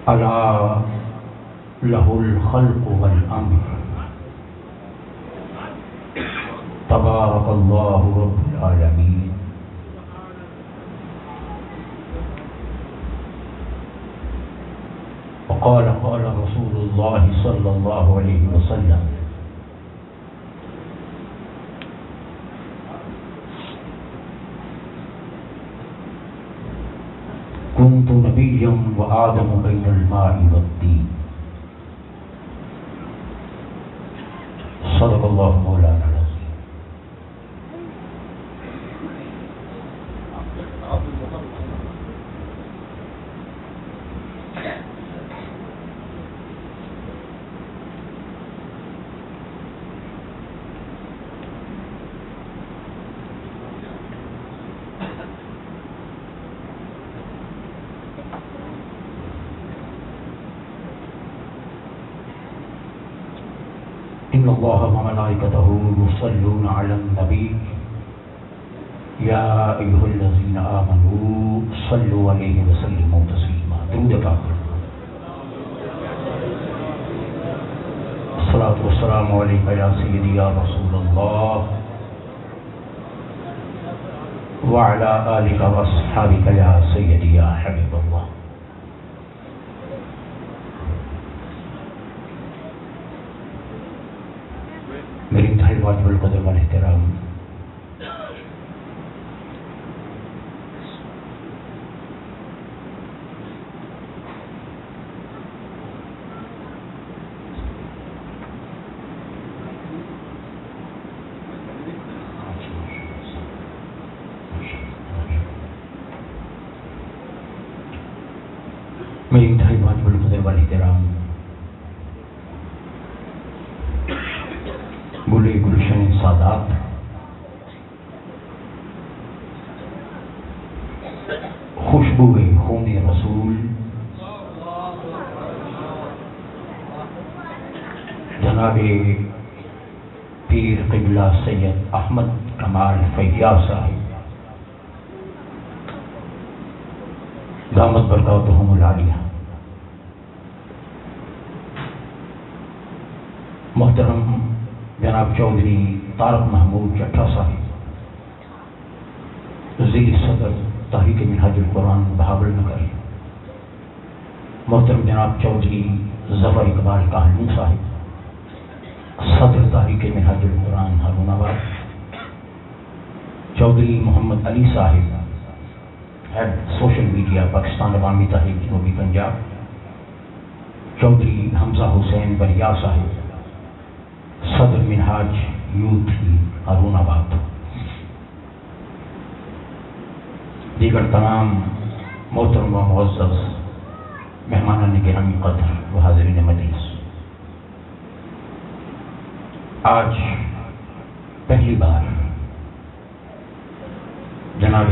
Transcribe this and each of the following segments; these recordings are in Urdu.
الا لہ الخلق والامر تبارک اللہ رب العالمین. وقال قال رسول اللہ صلی اللہ علیہ وسلم كنت نبيا وآدم بين الماء والطين. صدق الله مولانا العظيم. إن الله وملائكته يصلون على النبي يا أيها الذين آمنوا صلوا عليه وسلموا تسليما. درود پاک. الصلاة والسلام عليك يا سيدي يا رسول الله وعلى آلك وأصحابك يا سيدي يا حبيب الله. میری انتہائی واجب القدر والاحترام میری انتہائی واجب القدر والاحترام گلے گلشن سادات، خوشبوئے خون رسول جناب پیر قبلہ سید احمد کمال فیاض صاحب دامت برکاتہم العالیہ، محترم جناب چودھری طارق محمود چٹھا صاحب زیر صدر تحریک منہاج القرآن بہاول نگر، محترم جناب چودھری ظفر اقبال کہلوی صاحب صدر تحریک منہاج القرآن ہارون آباد، چودھری محمد علی صاحب ہیڈ سوشل میڈیا پاکستان عوامی تحریک جنوبی پنجاب، چودھری حمزہ حسین بریا صاحب صدر منہاج یوتھ ہارون آباد، دیگر تمام محترم و معزز مہمانان گرامی قدر و حاضرین مجلس، آج پہلی بار جناب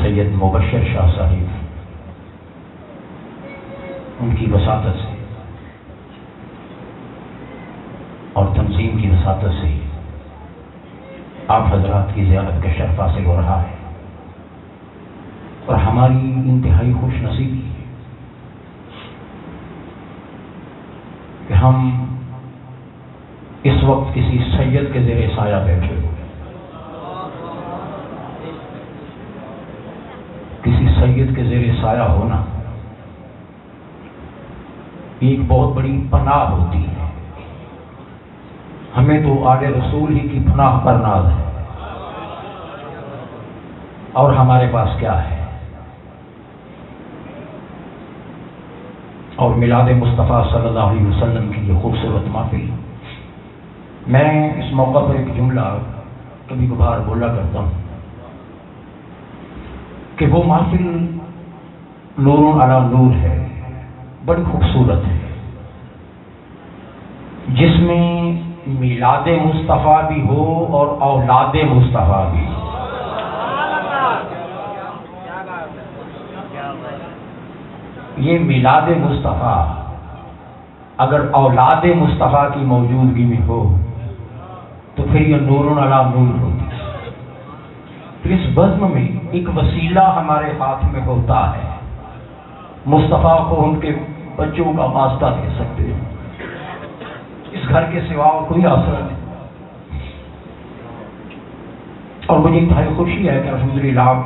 سید مبشر شاہ صاحب ان کی وساطت سے اور تنظیم کی وساطت سے آپ حضرات کی زیارت کا شرف حاصل ہو رہا ہے، اور ہماری انتہائی خوش نصیبی ہے کہ ہم اس وقت کسی سید کے زیر سایہ بیٹھے ہوئے، سید کے زیر سایہ ہونا ایک بہت بڑی پناہ ہوتی ہے. ہمیں تو آل رسول ہی کی پناہ پر ناز ہے، اور ہمارے پاس کیا ہے؟ اور میلاد مصطفیٰ صلی اللہ علیہ وسلم کی یہ خوبصورت محفل. میں اس موقع پر ایک جملہ کبھی کبھار بولا کرتا ہوں کہ وہ محفل نور علی نور ہے، بڑی خوبصورت ہے، جس میں میلاد مصطفیٰ بھی ہو اور اولاد مصطفیٰ بھی. یہ میلاد مصطفیٰ اگر اولاد مصطفیٰ کی موجودگی میں ہو تو پھر یہ نور علی نور ہوتی. پھر اس بزم میں ایک وسیلہ ہمارے ہاتھ میں ہوتا ہے، مصطفیٰ کو ان کے بچوں کا واسطہ دے سکتے ہیں. اس گھر کے سوا اور کوئی آسرا نہیں. اور مجھے انتہائی خوشی ہے کہ الحمدللہ آپ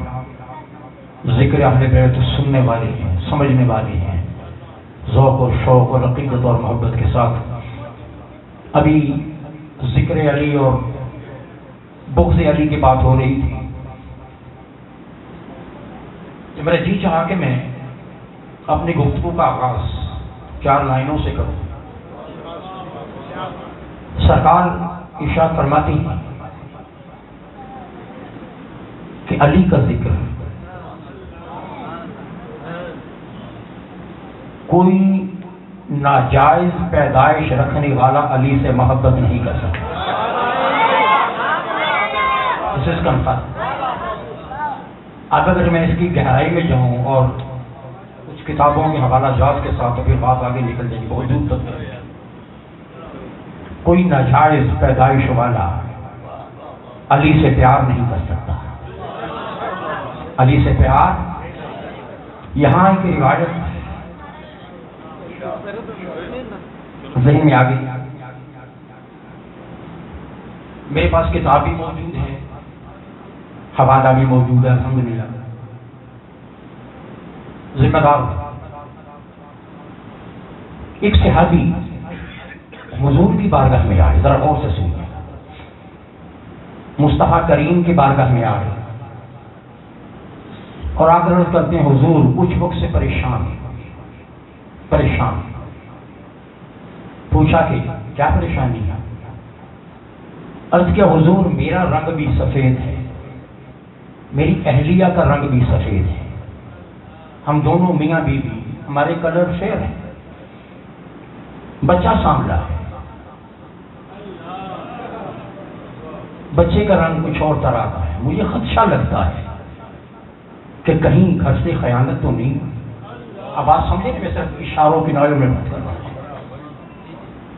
ذکر اہل بیت سننے والے ہیں، سمجھنے والے ہیں، ذوق اور شوق اور عقیدت اور محبت کے ساتھ. ابھی ذکر علی اور بغض علی کی بات ہو رہی تھی تو میرا جی چاہا کہ میں اپنی گفتگو کا آغاز 4 لائنوں سے کروں. سرکار ارشاد فرماتی ہیں کہ علی کا ذکر کوئی ناجائز پیدائش رکھنے والا علی سے محبت نہیں کر سکتا. This is confirmed. اب اگر میں اس کی گہرائی میں جاؤں اور کچھ کتابوں کے حوالہ جات کے ساتھ تو پھر بات آگے نکل جائے گی، بہت دور تک. کوئی ناجائز پیدائش والا علی سے پیار نہیں کر سکتا. علی سے پیار، یہاں ایک روایت ذہن میں آ گئی. میرے پاس کتاب بھی موجود ہے، حوالہ بھی موجود ہے، الحمدللہ. ذمہ دار ایک صحابی حضور کی بارگاہ میں آئے، ذرا غور سے سنیے. مصطفیٰ کریم کی بارگاہ میں آئے اور آ کر عرض کرتے ہیں حضور کچھ وقت سے پریشان. پوچھا کہ کیا پریشانی ہے؟ عرض کیا حضور میرا رنگ بھی سفید ہے، میری اہلیہ کا رنگ بھی سفید ہے، ہم دونوں میاں بیوی، ہمارے کلر شیر ہیں، بچہ سانولا ہے، بچے کا رنگ کچھ اور طرح کا ہے. مجھے خدشہ لگتا ہے کہ کہیں گھر سے خیانت تو نہیں. اب بات سمجھے کہ میں صرف اشاروں کی نظر میں بات کر رہا ہوں،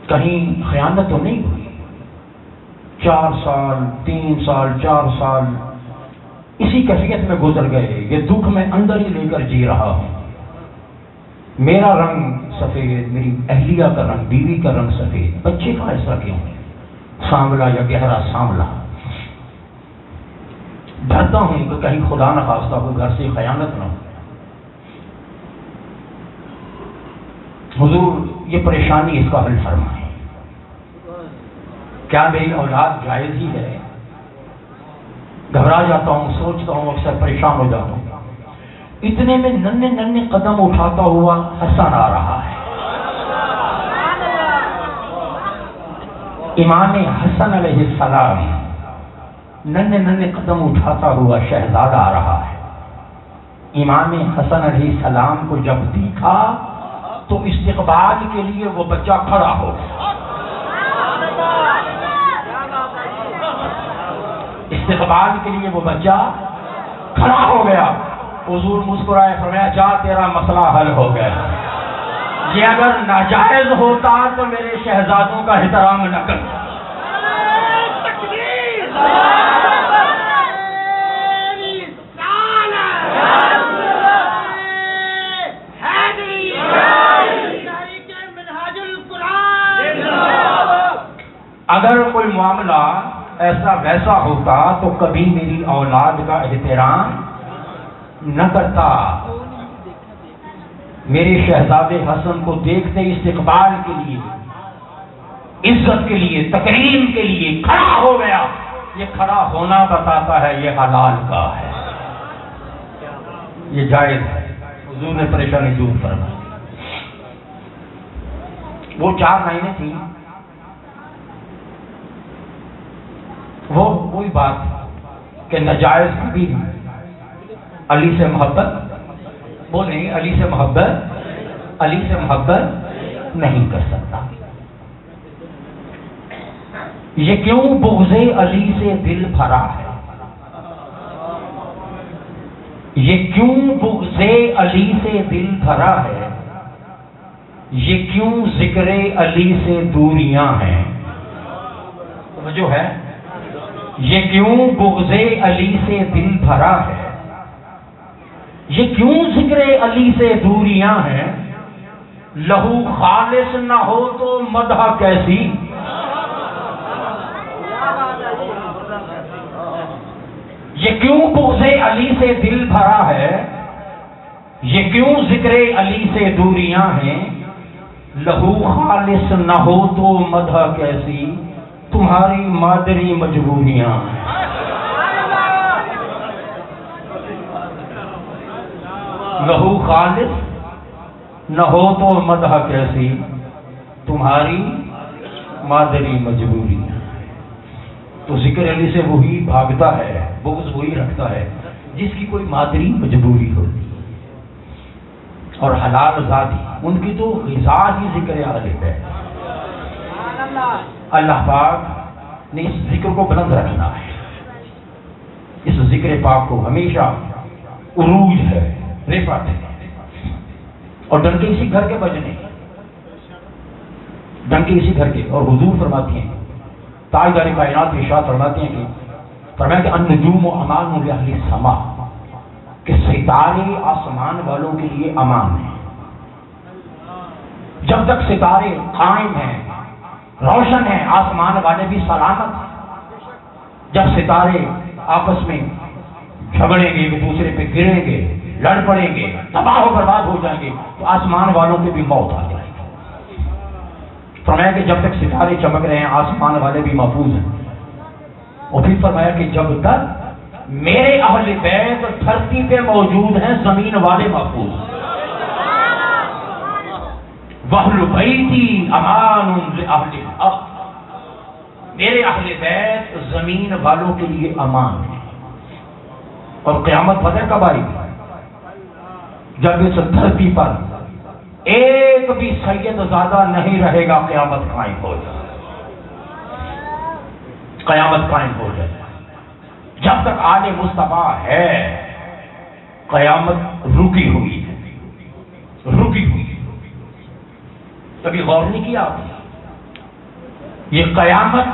کہیں خیانت تو نہیں ہوئی. 4 سال 3 سال 4 سال اسی کیفیت میں گزر گئے. یہ دکھ میں اندر ہی لے کر جی رہا ہوں. میرا رنگ سفید، میری اہلیہ کا رنگ، بیوی کا رنگ سفید، بچے کا ایسا کیوں ہے؟ سانولا یا گہرا سانولا. ڈرتا ہوں کہ کہیں خدا نہ خواستہ ہو گھر سے خیانت نہ ہو. حضور یہ پریشانی اس کا حل فرمائیں. کیا میری اولاد جائز ہی ہے؟ گھبرا جاتا ہوں، سوچتا ہوں، اکثر پریشان ہو جاتا ہوں. اتنے میں ننھے ننھے قدم اٹھاتا ہوا حسن آ رہا ہے. امام حسن علیہ السلام ننھے ننھے قدم اٹھاتا ہوا شہزادہ آ رہا ہے. امام حسن علیہ السلام کو جب دیکھا تو استقبال کے لیے وہ بچہ کھڑا ہو گیا. استقبال کے لیے وہ بچہ کھڑا ہو گیا. حضور مسکرائے، فرمایا جا تیرا مسئلہ حل ہو گیا. یہ اگر ناجائز ہوتا تو میرے شہزادوں کا احترام نہ کرتا. اگر کوئی معاملہ ایسا ویسا ہوتا تو کبھی میری اولاد کا احترام نہ کرتا میرے شہزادے حسن کو دیکھتے استقبال کے لیے، عزت کے لیے، تکریم کے لیے کھڑا ہو گیا۔ یہ کھڑا ہونا بتاتا ہے یہ حلال کا ہے، یہ جائز ہے۔ حضور نے پریشانی دور فرمائی۔ وہ 4 مہینے تھی، وہ کوئی بات کہ ناجائز کبھی علی سے محبت، وہ نہیں، علی سے محبت نہیں کر سکتا۔ یہ کیوں بغض علی سے دل بھرا ہے، یہ کیوں بغض علی سے دل بھرا ہے، یہ کیوں ذکر علی سے دوریاں ہیں۔ جو ہے یہ کیوں بغض علی سے دل بھرا ہے، یہ کیوں ذکر علی سے دوریاں ہیں، لہو خالص نہ ہو تو مدح کیسی، یہ کیوں بغض علی سے دل بھرا ہے، یہ کیوں ذکر علی سے دوریاں ہیں، لہو خالص نہ ہو تو مدح کیسی، تمہاری مادری مجبوریاں۔ لہو خالص نہ ہو تو مدح کیسی، تمہاری مادری مجبوریاں۔ تو ذکر علی سے وہی بھاگتا ہے، بغض وہی رکھتا ہے جس کی کوئی مادری مجبوری ہوتی ہے۔ اور حلال ذاتی ان کی تو غذا ہی ذکر غالب ہے۔ اللہ پاک نے اس ذکر کو بلند رکھنا ہے، اس ذکر پاک کو ہمیشہ عروج ہے، رفعت ہے، اور ڈنکے اسی گھر کے بجنے، ڈنکے اسی گھر کے۔ اور حضور فرماتی ہیں، تاجدار کائنات ارشاد فرماتے ہیں کہ النجوم امان لاہل السماء، کہ ستارے آسمان والوں کے لیے امان ہیں۔ جب تک ستارے قائم ہیں، روشن ہیں، آسمان والے بھی سلامت ہیں۔ جب ستارے آپس میں جھگڑیں گے، ایک دوسرے پہ گریں گے، لڑ پڑیں گے، تباہ و برباد ہو جائیں گے، تو آسمان والوں کے بھی موت آ جائے گی۔ فرمایا کہ جب تک ستارے چمک رہے ہیں آسمان والے بھی محفوظ ہیں۔ اور پھر فرمایا کہ جب تک میرے اہل بیت دھرتی پہ موجود ہیں زمین والے محفوظ ہیں۔ وَأَهْلُ بَيْتِي أَمَانٌ لِأَهْلِ الْأَرْضِ، میرے اہل بیت زمین والوں کے لیے امان ہے۔ اور قیامت پتہ کب آئے گی؟ جب اس دھرتی پر ایک بھی سید زادہ نہیں رہے گا، قیامت قائم ہو جائے، قیامت قائم ہو جائے۔ جب تک آل مصطفیٰ ہے قیامت رکی ہوئی ہے، رکی ہوئی ہے۔ کبھی غور نہیں کیا آپ نے؟ یہ قیامت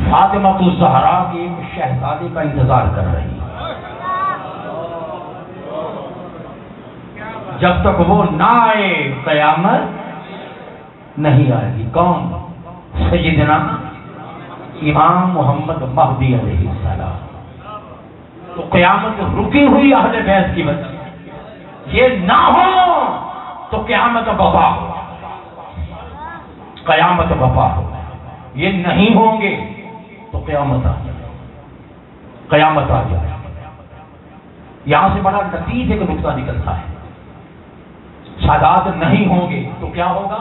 فاطمہ الزہرا کے ایک شہزادے کا انتظار کر رہی ہے۔ جب تک وہ نہ آئے قیامت نہیں آئے گی۔ کون؟ سیدنا امام محمد مہدی علیہ السلام۔ تو قیامت رکی ہوئی اہل بیت کی وجہ سے، یہ نہ ہو تو قیامت وبا ہو، قیامت وبا ہو۔ یہ نہیں ہوں گے تو قیامت آ جائے، قیامت آ جائے۔ یہاں سے بڑا لطیف ایک نقطہ نکلتا ہے، سادات نہیں ہوں گے تو کیا ہوگا؟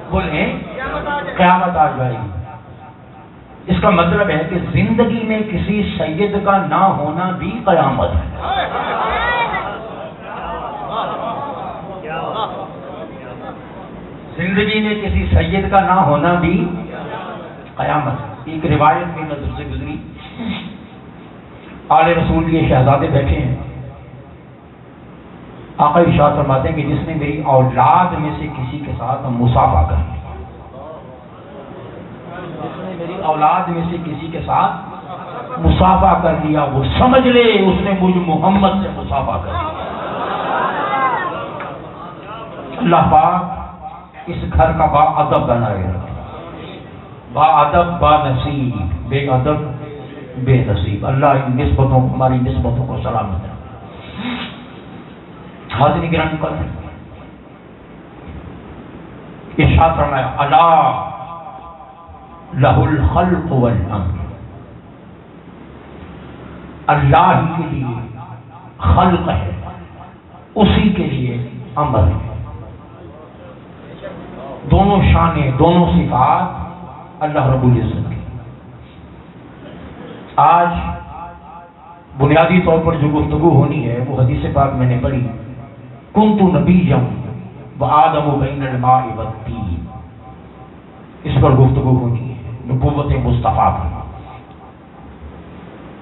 بولیں، قیامت آ جائے گی۔ اس کا مطلب ہے کہ زندگی میں کسی سید کا نہ ہونا بھی قیامت ہے۔ زندگی میں کسی سید کا نہ ہونا بھی قیامت۔ ایک روایت کی نظر سے گزری، آل رسول کے شہزادے بیٹھے ہیں، آقا ارشاد فرماتے ہیں کہ جس نے میری اولاد میں سے کسی کے ساتھ مصافحہ کر لیا، جس نے میری اولاد میں سے کسی کے ساتھ مصافحہ کر لیا، وہ سمجھ لے اس نے مجھ محمد سے مصافحہ کر لیا۔ اللہ پاک اس گھر کا با ادب بنائے رکھے، با ادب با نصیب، بے ادب بے نصیب. اللہ ان نسبتوں کو، ہماری نسبتوں کو سلامت رکھے. حاضرین گرامی قدر، ارشاد فرمایا الا لہ الخلق والامر، اللہ ہی کے لیے خلق ہے، اسی کے لیے امر ہے. دونوں شانیں، دونوں صفات اللہ رب العزت کی. آج بنیادی طور پر جو گفتگو ہونی ہے وہ حدیث پاک میں نے پڑھی، کنت نبیا وآدم بین الماء والطین، اس پر گفتگو ہونی ہے، نبوت مصطفیٰ کی.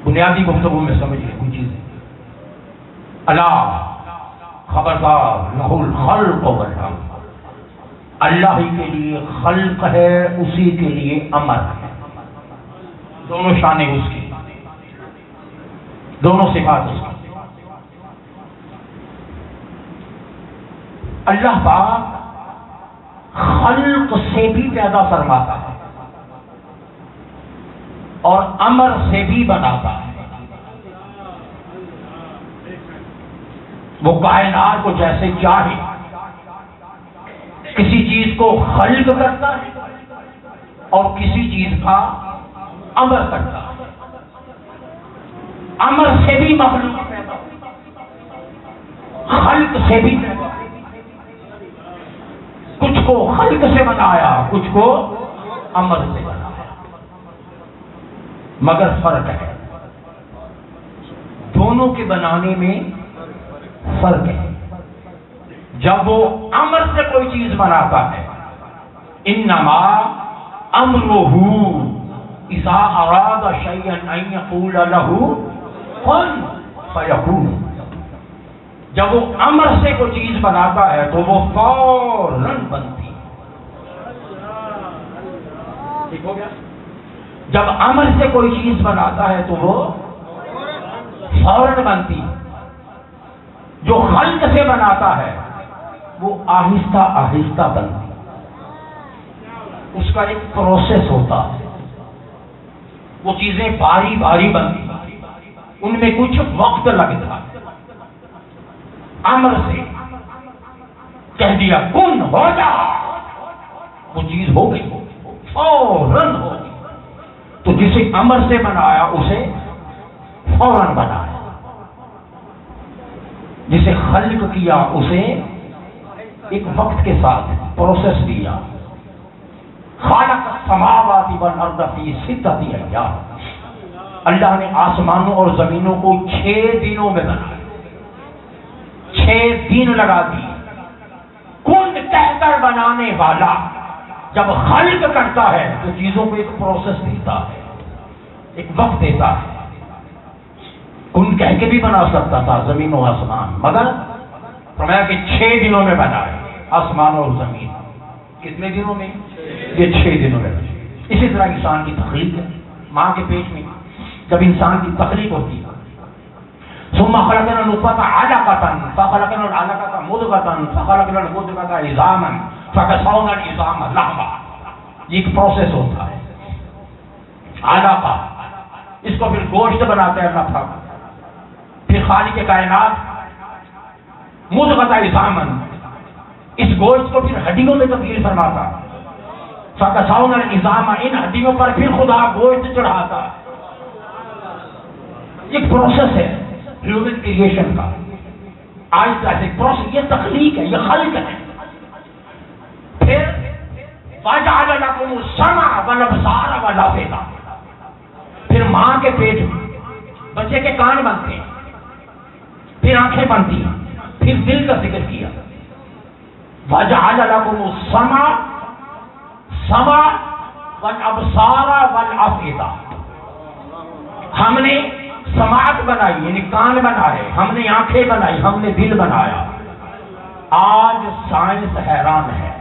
بنیادی گفتگو میں سمجھیے کچھ چیزیں. اللہ خبردار، لہ الخلق والامر، اللہ ہی کے لیے خلق ہے، اسی کے لیے امر ہے. دونوں شانیں اس کی، دونوں صفات اس کی. اللہ پاک خلق سے بھی پیدا فرماتا ہے اور امر سے بھی بناتا ہے. وہ کائنات کو جیسے چاہے کسی چیز کو خلق کرتا ہے اور کسی چیز کا امر کرتا ہے. امر سے بھی مخلوق پیدا، خلق سے بھی پیدا. کچھ کو خلق سے بنایا، کچھ کو امر سے بنایا، مگر فرق ہے. دونوں کے بنانے میں فرق ہے. جب وہ امر سے کوئی چیز بناتا ہے، انما امرہ اذا اراد شیئا ان یقول له کن فیکون. جب وہ امر سے کوئی چیز بناتا ہے تو وہ فوراً بنتی. ٹھیک ہو گیا؟ جب امر سے کوئی چیز بناتا ہے تو وہ فوراً بنتی. جو خلق سے بناتا ہے وہ آہستہ آہستہ بنتی. اس کا ایک پروسیس ہوتا ہے. وہ چیزیں باری باری بنتی، ان میں کچھ وقت لگتا. امر سے کہہ دیا کن ہو جا، وہ چیز ہو گئی، فوراً ہو گئی. تو جسے امر سے بنایا اسے فوراً بنایا، جسے خلق کیا اسے ایک وقت کے ساتھ پروسیس دیا. خالق السماوات والارض فی ستۃ ایام، اللہ نے آسمانوں اور زمینوں کو 6 دنوں میں بنایا. 6 دن لگا دی. کن کہہ کر بنانے والا جب خلق کرتا ہے تو چیزوں کو ایک پروسیس دیتا ہے، ایک وقت دیتا ہے. کن کہہ کے بھی بنا سکتا تھا زمین و آسمان، مگر فرمایا کہ 6 دنوں میں بنائے آسمان اور زمین. کتنے دنوں میں؟ یہ 6 دنوں میں. اسی طرح انسان کی تخلیق ہے. ماں کے پیٹ میں جب انسان کی تخلیق ہوتی ہے، ثم خلقنا النطفة علقة فخلقنا العلقة مضغة فخلقنا المضغة عظاما فكسونا العظام لحما. یہ ایک پروسیس ہوتا ہے. علقہ، اس کو پھر گوشت بناتے ہیں اللہ تعالیٰ. پھر خالق کائنات مضغة عظاما، اس گوشت کو پھر ہڈیوں میں تبدیل فرماتا. فکسونا العظام، ان ہڈیوں پر پھر خدا گوشت چڑھاتا. ایک پروسیس ہے ہیومن کریشن کا. آج کا ایک پروسیس، یہ تخلیق ہے، یہ خلق ہے. پھر وَجَعَلَ لَكُمُ السَّمْعَ وَالْأَبْصَارَ وَالْأَفْئِدَةَ، پھر ماں کے پیٹ میں بچے کے کان بنتے ہیں، پھر آنکھیں بنتی ہیں، پھر دل کا ذکر کیا. وَجَعَلَ لَكُمُ السَّمْعَ وَالْأَبْصَارَ وَالْأَفْئِدَةَ. ہم نے سماعت بنائی یعنی کان بنائے، ہم نے آنکھیں بنائی، ہم نے دل بنایا. آج سائنس حیران ہے.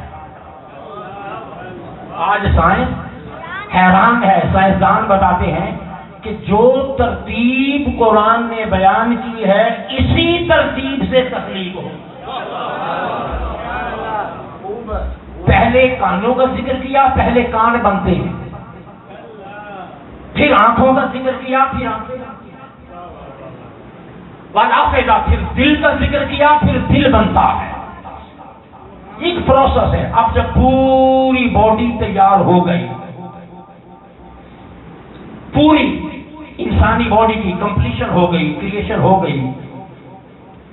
آج سائنس حیران ہے. سائنسدان بتاتے ہیں کہ جو ترتیب قرآن نے بیان کی ہے اسی ترتیب سے تخلیق ہو. پہلے کانوں کا ذکر کیا، پہلے کان بنتے ہیں، پھر آنکھوں کا ذکر کیا، پھر آنکھیں، والآفئدہ، پھر دل کا ذکر کیا، پھر دل بنتا ہے. ایک پروسیس ہے. اب جب پوری باڈی تیار ہو گئی، پوری انسانی باڈی کی کمپلیشن ہو گئی، کریشن ہو گئی،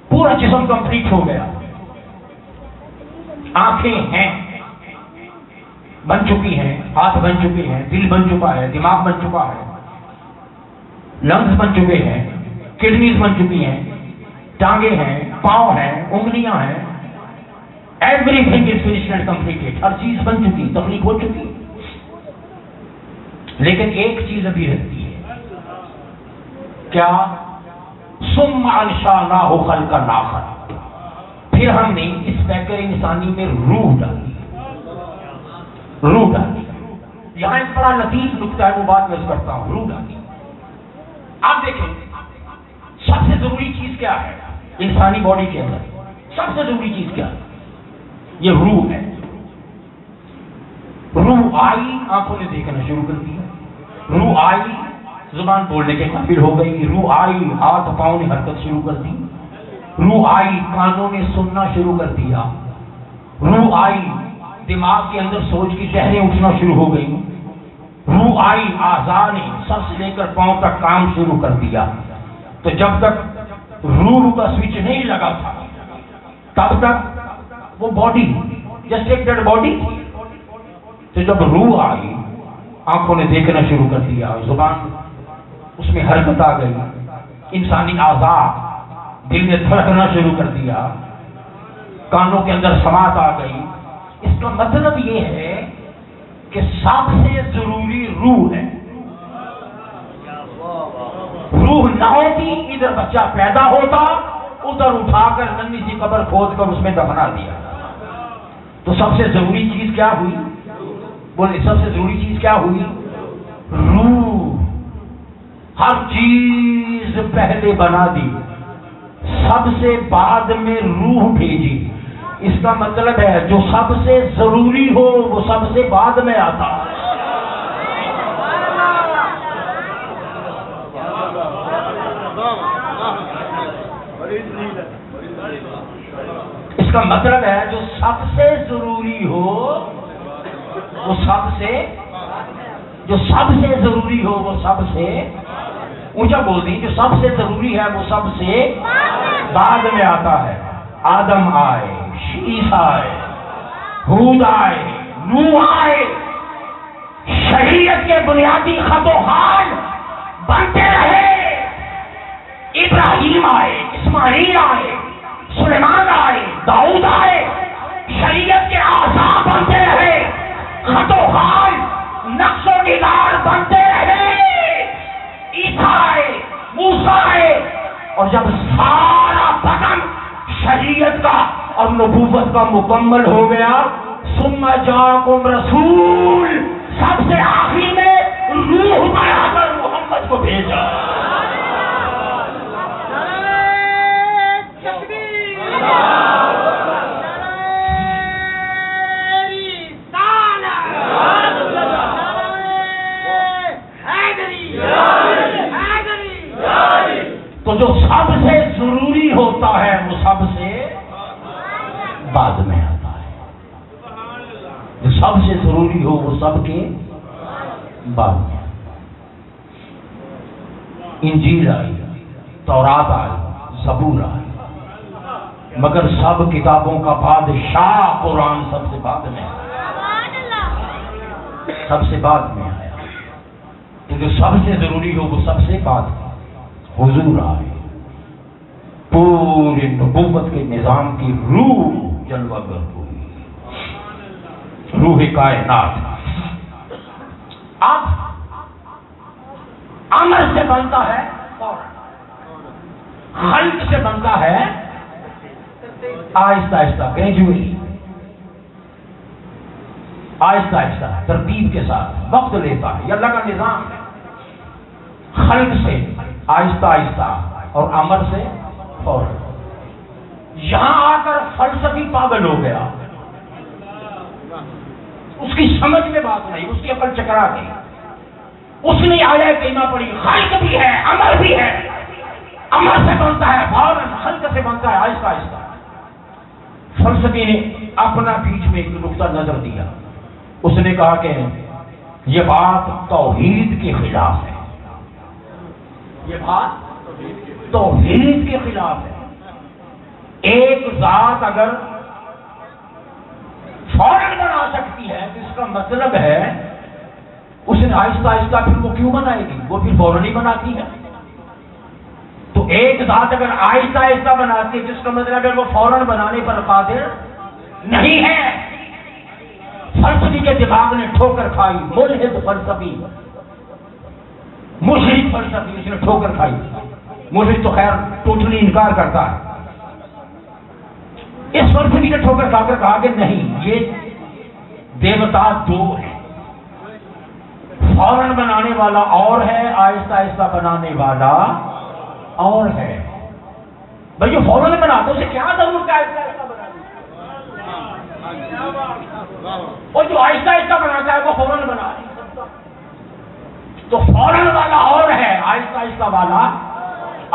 پورا جسم کمپلیٹ ہو گیا، آنکھیں ہیں، بن چکی ہیں، ہاتھ بن چکے ہیں، دل بن چکا ہے، دماغ بن چکا ہے، لنگز بن چکے ہیں، کڈنیز بن چکی ہیں، ٹانگیں ہیں، پاؤں ہیں، انگلیاں ہیں، everything is finished and completed. ہر چیز بن چکی، تخلیق ہو چکی. لیکن ایک چیز ابھی رہتی ہے، کیا؟ ثم انشأناہ خلقا آخر. پھر ہم نے اس پیکر انسانی میں روح ڈالی. روح ڈالی. یہاں ایک بڑا لطیف نکتہ ہے، وہ بات میں کرتا ہوں. روح ڈالی. آپ دیکھیں، سب سے ضروری چیز کیا ہے انسانی باڈی کے اندر؟ سب سے ضروری چیز کیا ہے؟ یہ روح ہے. روح آئی، آنکھوں نے دیکھنا شروع کر دیا. روح آئی، زبان بولنے کے قابل ہو گئی. روح آئی، ہاتھ پاؤں نے حرکت شروع کر دی. روح آئی، کانوں نے سننا شروع کر دیا. روح آئی، دماغ کے اندر سوچ کی لہریں اٹھنا شروع ہو گئی. روح آئی، اعضاء نے سر سے لے کر پاؤں تک کام شروع کر دیا. تو جب تک روح کا سوئچ نہیں لگا تھا تب تک وہ باڈی جسٹ ایک ڈیڈ باڈی. تو جب روح آئی، آنکھوں نے دیکھنا شروع کر دیا، زبان اس میں حرکت آ گئی، انسانی اعضاء، دل نے دھڑکنا شروع کر دیا، کانوں کے اندر سماعت آ گئی. اس کا مطلب یہ ہے کہ سب سے ضروری روح ہے. روح نہ ہوتی، ادھر بچہ پیدا ہوتا، ادھر اٹھا کر ننھی سی قبر کھود کر اس میں دفنا دیا. تو سب سے ضروری چیز کیا ہوئی؟ بولے، سب سے ضروری چیز کیا ہوئی؟ روح. ہر چیز پہلے بنا دی، سب سے بعد میں روح بھیجی. اس کا مطلب ہے جو سب سے ضروری ہو وہ سب سے بعد میں آتا. اس کا مطلب ہے جو سب سے ضروری ہو وہ سب سے، جو سب سے ضروری ہو وہ سب سے، اونچا بول دیں، جو سب سے ضروری ہے وہ سب سے بعد میں آتا ہے. آدم آئے، شیس آئے، ہود آئے، نوح آئے، شریعت کے بنیادی خط و خال بنتے رہے. ابراہیم آئے، اسماعیل آئے، سلیمان آئے، داؤد آئے، شریعت کے اعضاء بنتے رہے، خط و خال، نقش و نگار بنتے رہے. عیسیٰ آئے، موسیٰ آئے، اور جب سارا بدن شریعت کا اور نبوت کا مکمل ہو گیا، ثم جاءکم رسول، سب سے آخری میں روح بنا کر محمد کو بھیجا. تو جو سب سے ضروری ہوتا ہے وہ سب سے بعد میں آتا ہے. جو سب سے ضروری ہو وہ سب کے بعد میں. انجیل آئی، تورات آئی، زبور آئی، مگر سب کتابوں کا بادشاہ قرآن سب سے بعد میں آیا. سب سے بعد میں آیا. تو جو سب سے ضروری ہو وہ سب سے بعد میں. حضور آئے، پورے نبوت کے نظام کی روح جلوہ گر ہوئی، روح کائنات. اب امر سے بنتا ہے، خلق سے بنتا ہے آہستہ آہستہ، گریجولی، آہستہ آہستہ، ترتیب کے ساتھ، وقت لیتا ہے. یہ اللہ کا نظام ہے. خلق سے آہستہ آہستہ اور امر سے فوراً. یہاں آ کر فلسفی پاگل ہو گیا، اس کی سمجھ میں بات نہیں، اس کی عقل چکرا گئی. اس نے آیا کریمہ پڑھی، خلق بھی ہے امر بھی ہے، امر سے بنتا ہے فوراً، خلق سے بنتا ہے آہستہ آہستہ۔ فلسفی نے اپنا بیچ میں ایک نقطہ نظر دیا، اس نے کہا کہ یہ بات توحید کے خلاف ہے، یہ بات توحید کے خلاف ہے۔ ایک ذات اگر فوراً بنا سکتی ہے تو اس کا مطلب ہے اس نے آہستہ آہستہ پھر وہ کیوں بنائے گی، وہ پھر فوراً ہی بناتی ہے۔ تو ایک ذات اگر آہستہ آہستہ بناتی ہے جس کا مطلب ہے وہ فوراً بنانے پر قادر نہیں ہے۔ فلسفی کے دماغ نے ٹھوکر کھائی، ملحد فلسفی، مشرک فلسفی، اس نے ٹھوکر کھائی۔ مشرک تو خیر ٹوٹلی انکار کرتا ہے، اس فلسفی نے ٹھوکر کھا کر کہا کہ نہیں، یہ دیوتا دو ہے، فوراً بنانے والا اور ہے، آہستہ آہستہ بنانے والا اور ہے۔ بھائی جو فوراً بناتا ہے اسے کیا ضرورت ہے آہستہ آہستہ بنانے، اور جو آہستہ آہستہ بناتا ہے وہ فوراً بنا نہیں سکتا۔ تو فوراً والا اور ہے، آہستہ آہستہ والا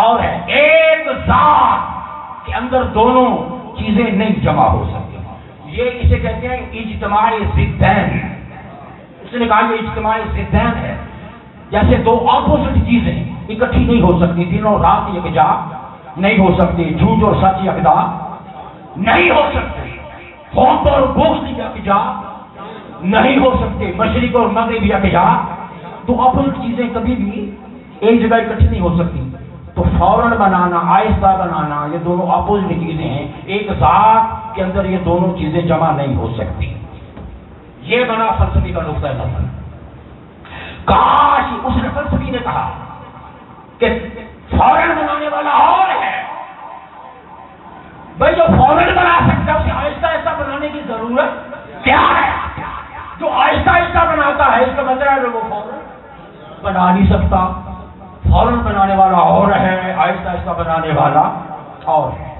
اور ہے۔ ایک ذات کے اندر دونوں چیزیں نہیں جمع ہو سکتی، یہ اسے کہتے ہیں اجتماعی ضدین۔ اس نے کہا یہ اجتماعی ضدین ہے، جیسے دو اپوزٹ چیزیں اکٹھی نہیں ہو سکتی، دن اور رات یکجا نہیں ہو سکتی، جھوٹ اور سچ یکجا نہیں ہو سکتے، حب اور بغض یکجا نہیں ہو سکتے، مشرق اور مغرب یکجا، دو اپوزٹ چیزیں کبھی بھی ایک جگہ اکٹھی نہیں ہو سکتی۔ تو فوراً بنانا، آہستہ بنانا، یہ دونوں اپوزٹ چیزیں ہیں، ایک ذات کے اندر یہ دونوں چیزیں جمع نہیں ہو سکتی۔ یہ بنا فلسفی کا نقطہ نظر۔ کاش اس نے فلسفی نے کہا کہ فوراً بنانے والا اور ہے، بھائی جو فوراً بنا سکتا ہے اسے آہستہ آہستہ بنانے کی ضرورت کیا ہے؟ جو آہستہ آہستہ بناتا ہے اس کا مطلب ہے وہ فوراً بنا نہیں سکتا۔ فوراً بنانے والا اور ہے، آہستہ آہستہ بنانے والا اور ہے۔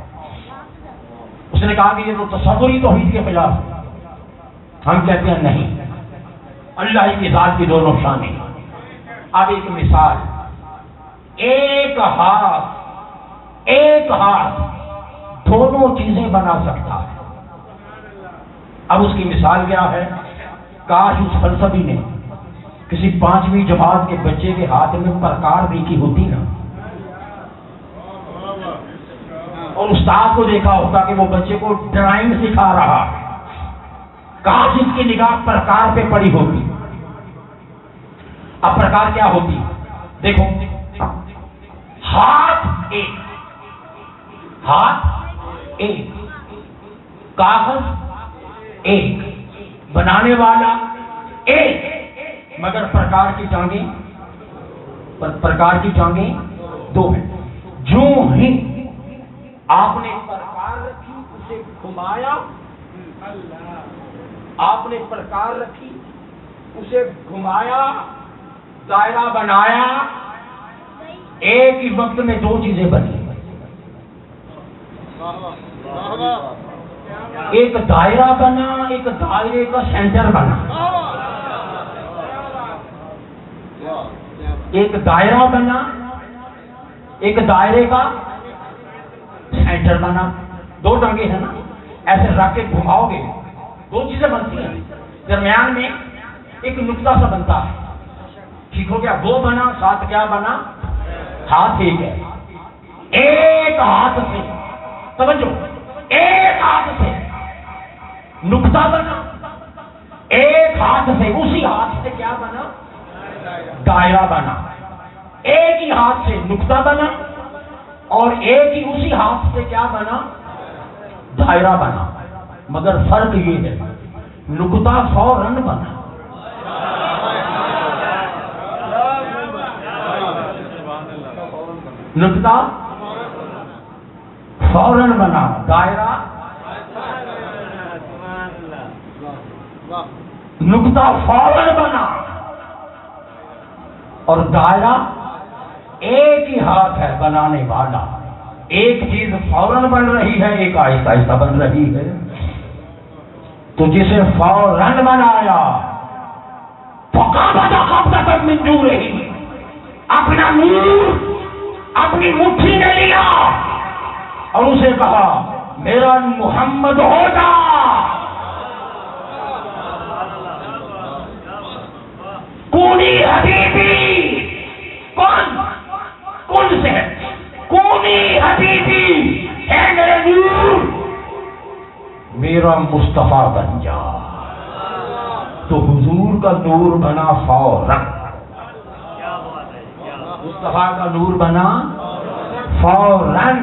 اس نے کہا کہ یہ تو تصوری توحید کے خلاف ہے۔ ہم کہتے ہیں نہیں، اللہ کی ذات کی دونوں شانیں۔ اب ایک مثال، ایک ہاتھ دونوں چیزیں بنا سکتا ہے۔ اب اس کی مثال کیا ہے؟ کاش اس فلسفی نے کسی 5ویں جماعت کے بچے کے ہاتھ میں پرکار دیکھی ہوتی نا، اور استاد کو دیکھا ہوتا کہ وہ بچے کو ڈرائنگ سکھا رہا ہے، کاش اس کی نگاہ پرکار پہ پڑی ہوتی۔ اب پرکار کیا ہوتی؟ دیکھو، ہاتھ ایک، کاغذ ایک، بنانے والا ایک، مگر پرکار کی ٹانگیں دو ہیں۔ جو ہی آپ نے پرکار رکھی اسے گھمایا، آپ نے پرکار رکھی اسے گھمایا، دائرہ بنایا، ایک ہی وقت میں دو چیزیں بنی، ایک دائرہ بنا، ایک دائرے کا سینٹر بنا، ایک دائرہ بنا، ایک دائرے کا سینٹر بنا۔ دو ٹانگیں ہیں نا، ایسے رکھ کے گھماؤ گے دو چیزیں بنتی ہیں، درمیان میں ایک نقطہ سا بنتا ہے، ٹھیک ہو گیا؟ وہ بنا، ساتھ کیا بنا؟ ہاتھ ایک ہے۔ ایک ہاتھ سے، توجہ، ایک ہاتھ سے نقطہ بنا، ایک ہاتھ سے، اسی ہاتھ سے کیا بنا؟ دائرہ بنا۔ ایک ہی ہاتھ سے نقطہ بنا اور ایک ہی اسی ہاتھ سے کیا بنا؟ دائرہ بنا، مگر فرق یہ ہے نقطہ فوراً بنا، نقطہ فوراً بنا، دائرہ نقطہ فوراً بنا اور دائرہ ایک ہی ہاتھ ہے بنانے والا۔ ایک چیز فوراً بن رہی ہے، ایک آہستہ آہستہ بن رہی ہے۔ تو جسے فوراً بنایا، فقبض قبضۃ من نورہ، اپنا نور اپنی مٹھی میں لیا اور اسے کہا میرا محمد ہو جا۔ کونی حبیبی، کون سے ہے؟ کونی حبیبی ہے میرے نور، میرا مصطفیٰ بن جا۔ تو حضور کا نور بنا فوراً، مصطفیٰ کا نور بنا فوراً،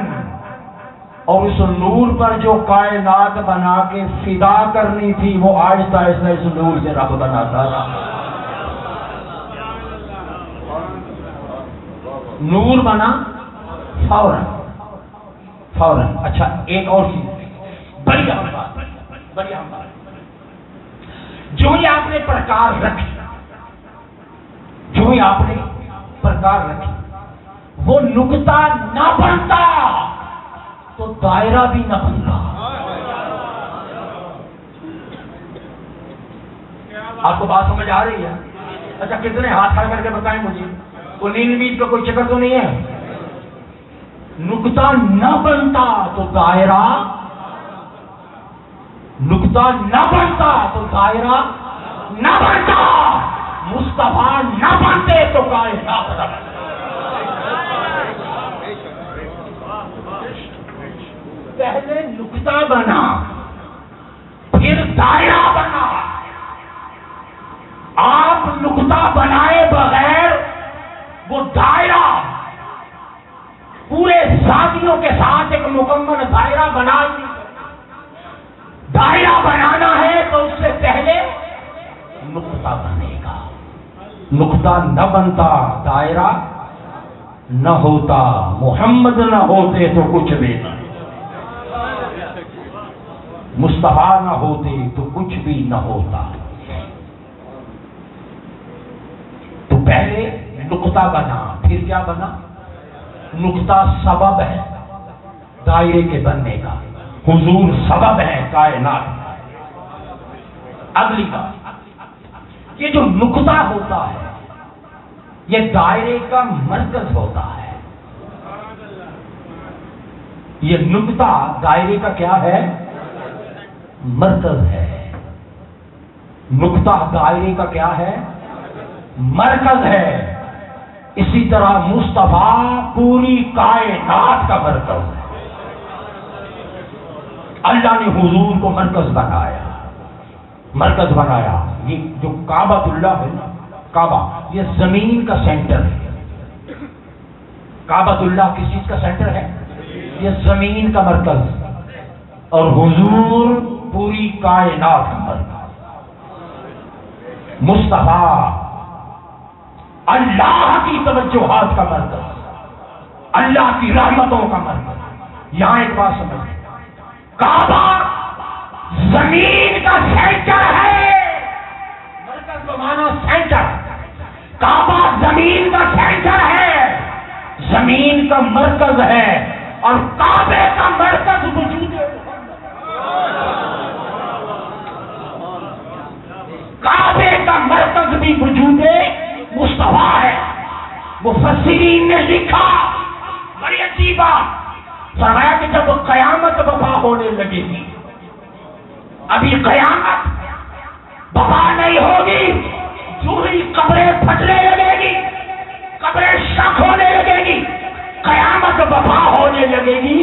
اور اس نور پر جو کائنات بنا کے فدا کرنی تھی وہ آہستہ آہستہ اس نور سے رب بناتا رہا۔ نور بنا فوراً فوراً۔ اچھا ایک اور چیز بڑی اہم بات، جو ہی آپ نے پرکار رکھی، جو ہی آپ نے پرکار رکھی، وہ نقطہ نہ بنتا تو دائرہ بھی نہ بنتا۔ آپ کو بات سمجھ آ رہی ہے؟ اچھا کتنے ہاتھ کھڑے کر کے بتائیں مجھے، وہ نیند کا کوئی چکر تو نہیں ہے؟ نقطہ نہ بنتا تو دائرہ، نقطہ نہ بنتا تو دائرہ نہ بنتا، مصطفیٰ نہ بنتے تو کائنات نہ بنتا۔ پہلے نقطہ بنا پھر دائرہ بنا۔ آپ نقطہ بنائے بغیر وہ دائرہ پورے ساتھیوں کے ساتھ ایک مکمل دائرہ بنا ہی نہیں۔ دائرہ بنانا ہے تو اس سے پہلے نقطہ بنے گا۔ نقطہ نہ بنتا دائرہ نہ ہوتا، محمد نہ ہوتے تو کچھ بھی نہ، مصطفیٰ نہ ہوتے تو کچھ بھی نہ ہوتا۔ تو پہلے نقطہ بنا، پھر کیا بنا؟ نقطہ سبب ہے دائرے کے بننے کا، حضور سبب ہے کائنات۔ اگلی بات، یہ جو نقطہ ہوتا ہے یہ دائرے کا مرکز ہوتا ہے۔ یہ نقطہ دائرے کا کیا ہے؟ مرکز ہے۔ نقطہ دائرے کا کیا ہے؟ مرکز ہے۔ اسی طرح مصطفیٰ پوری کائنات کا مرکز ہے۔ اللہ نے حضور کو مرکز بنایا، مرکز بنایا۔ یہ جو کعبۃ اللہ ہے نا، کعبہ یہ زمین کا سینٹر ہے۔ کعبۃ اللہ کس چیز کا سینٹر ہے؟ یہ زمین کا مرکز، اور حضور پوری کائنات کا مرکز۔ مصطفیٰ اللہ کی توجہات کا مرکز، اللہ کی رحمتوں کا مرکز۔ یہاں ایک بات سمجھیں، کعبہ زمین کا سینٹر ہے، مرکز بمانا سینٹر۔ کعبہ زمین کا سینٹر ہے، زمین کا مرکز ہے، اور کعبے کا مرکز وجود ہے۔ کعبے کا مرکز بھی وجود مصطفیٰ ہے۔ مفسرین نے لکھا بڑی عجیب بات، فرمایا کہ جب قیامت برپا ہونے لگے گی، ابھی قیامت برپا نہیں ہوگی، جو ہی قبریں پھٹنے لگے گی، قبریں شک ہونے لگے گی، قیامت برپا ہونے لگے گی،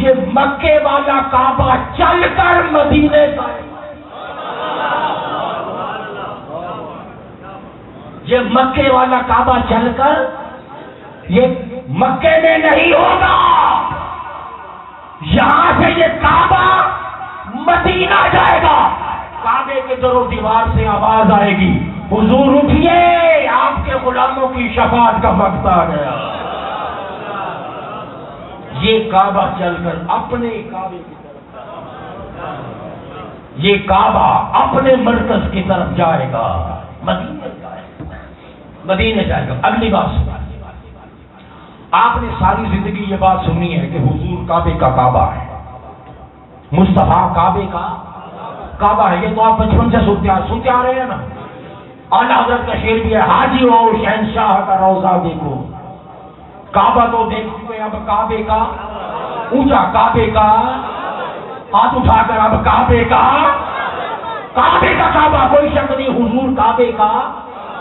یہ مکے والا کعبہ چل کر مدینے کا، یہ مکے والا کعبہ چل کر یہ مکے میں نہیں ہوگا، یہاں سے یہ کعبہ مدینہ جائے گا۔ کعبے کے در و دیوار سے آواز آئے گی، حضور اٹھیے، آپ کے غلاموں کی شفاعت کا وقت آ گیا۔ یہ کعبہ چل کر اپنے کعبے کی طرف، یہ کعبہ اپنے مرکز کی طرف جائے گا، مدینے جائے گا۔ اگلی بات سنیں، آپ نے ساری زندگی یہ بات سنی ہے کہ حضور کعبے کا کعبہ ہے، مصطفیٰ کعبے کا کعبہ ہے۔ یہ تو آپ بچپن سے سنتے آ رہے ہیں نا، اعلیٰ حضرت کا شعر بھی ہے، حاجی اور شہنشاہ کا روضہ دیکھو، کعبہ تو دیکھ چکے، اب کعبے کا اونچا، کعبے کا ہاتھ اٹھا کر، اب کعبے کا کعبہ، کوئی شک نہیں حضور کعبے کا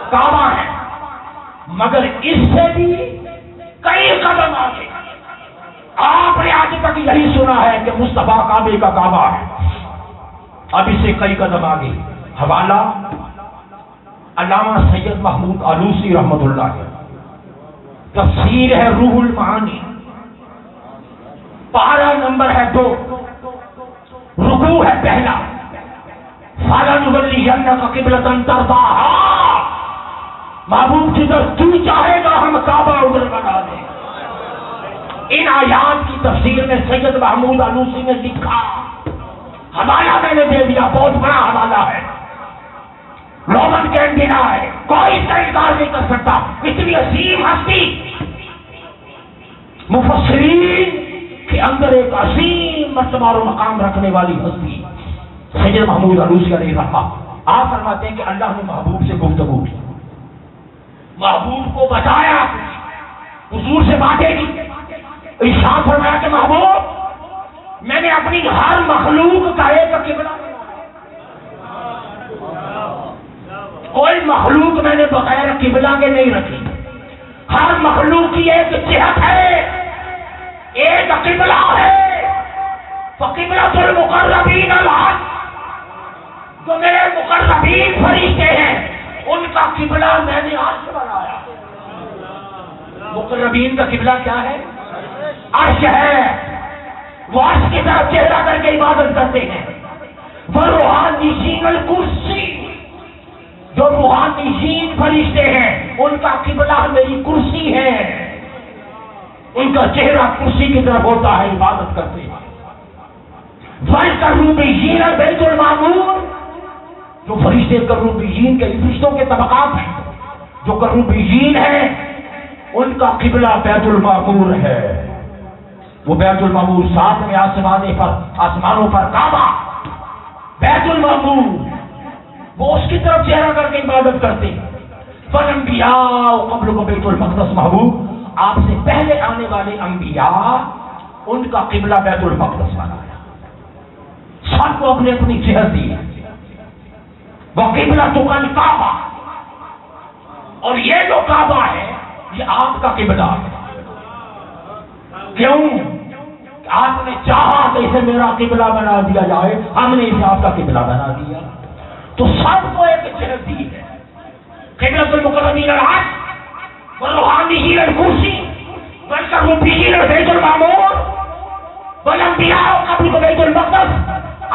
کعبہ ہے، مگر اس سے بھی کئی قدم آگے۔ آپ نے آج تک یہی سنا ہے کہ مصطفیٰ کعبے کا کعبہ ہے، اب اس سے کئی قدم آگے۔ حوالہ علامہ سید محمود آلوسی رحمۃ اللہ علیہ، تفسیر ہے روح المعانی، پارہ نمبر ہے 2، رکوع ہے پہلا، فَلَنُوَلِّيَنَّكَ قِبْلَةً تَرْضَاهَا، محبوب جدھر تو چاہے گا ہم کعبہ ادھر بنا دیں۔ ان آیات کی تفسیر میں سید محمود آلوسی نے لکھا، حوالہ میں نے دے دیا، بہت بڑا حوالہ ہے، رومن کینڈینا ہے، کوئی اس کا انکار نہیں کر سکتا، اتنی عظیم ہستی، مفسرین کے اندر ایک عظیم مرتبہ اور مقام رکھنے والی ہستی سید محمود آلوسی علیہ رحمہ۔ آپ فرماتے ہیں کہ اللہ نے محبوب سے گفتگو کی، محبوب کو بتایا، حضور سے باتیں کی، ارشاد فرمایا کہ محبوب میں نے اپنی ہر مخلوق کا ایک قبلہ، کوئی مخلوق میں نے بغیر قبلہ کے نہیں رکھی، ہر مخلوق کی ایک جہت ہے، ایک قبلہ ہے، فقبلۃ المقربین الحق، جو میرے مقربین فرشتے ہیں ان کا قبلہ میں نے عرش بنایا۔ مقربین کا قبلہ کیا ہے؟ عرش ہے، وہ عرش کی طرف چہرہ کر کے عبادت کرتے ہیں۔ وَالرُّحَانِيِّينَ الْكُرْسِي، جو روحانیین فرشتے ہیں ان کا قبلہ میری کرسی ہے، ان کا چہرہ کرسی کی طرف ہوتا ہے، عبادت کرتے ہیں۔ وَالْكَرُوبِيِّينَ بیت المعمور، جو فرشتے کروبیین کے فرشتوں کے طبقات ہیں، جو کروبیین ہیں ان کا قبلہ بیت المعمور ہے، وہ بیت المعمور، ساتھ میں آسمانوں پر کعبہ، بیت المعمور، وہ اس کی طرف چہرہ کر کے عبادت کرتے ہیں۔ فالانبیاء قبل کو بیت المقدس، محبوب آپ سے پہلے آنے والے انبیاء ان کا قبلہ بیت المقدس بنایا، سب کو اپنی اپنی جہت دی، وہ قبلۃ الکعبہ، اور یہ جو کعبہ ہے یہ آپ کا قبلہ ہے۔ کیوں؟ آپ نے چاہا کہ اسے میرا قبلہ بنا دیا جائے، ہم نے اسے آپ کا قبلہ بنا دیا، تو سب کو ایک جہت دی ہے۔ قبلۃ المقربین العرش، والروحانیین الکرسی، والکروبیین بیت المعمور، والانبیاء قبل بیت المقدس،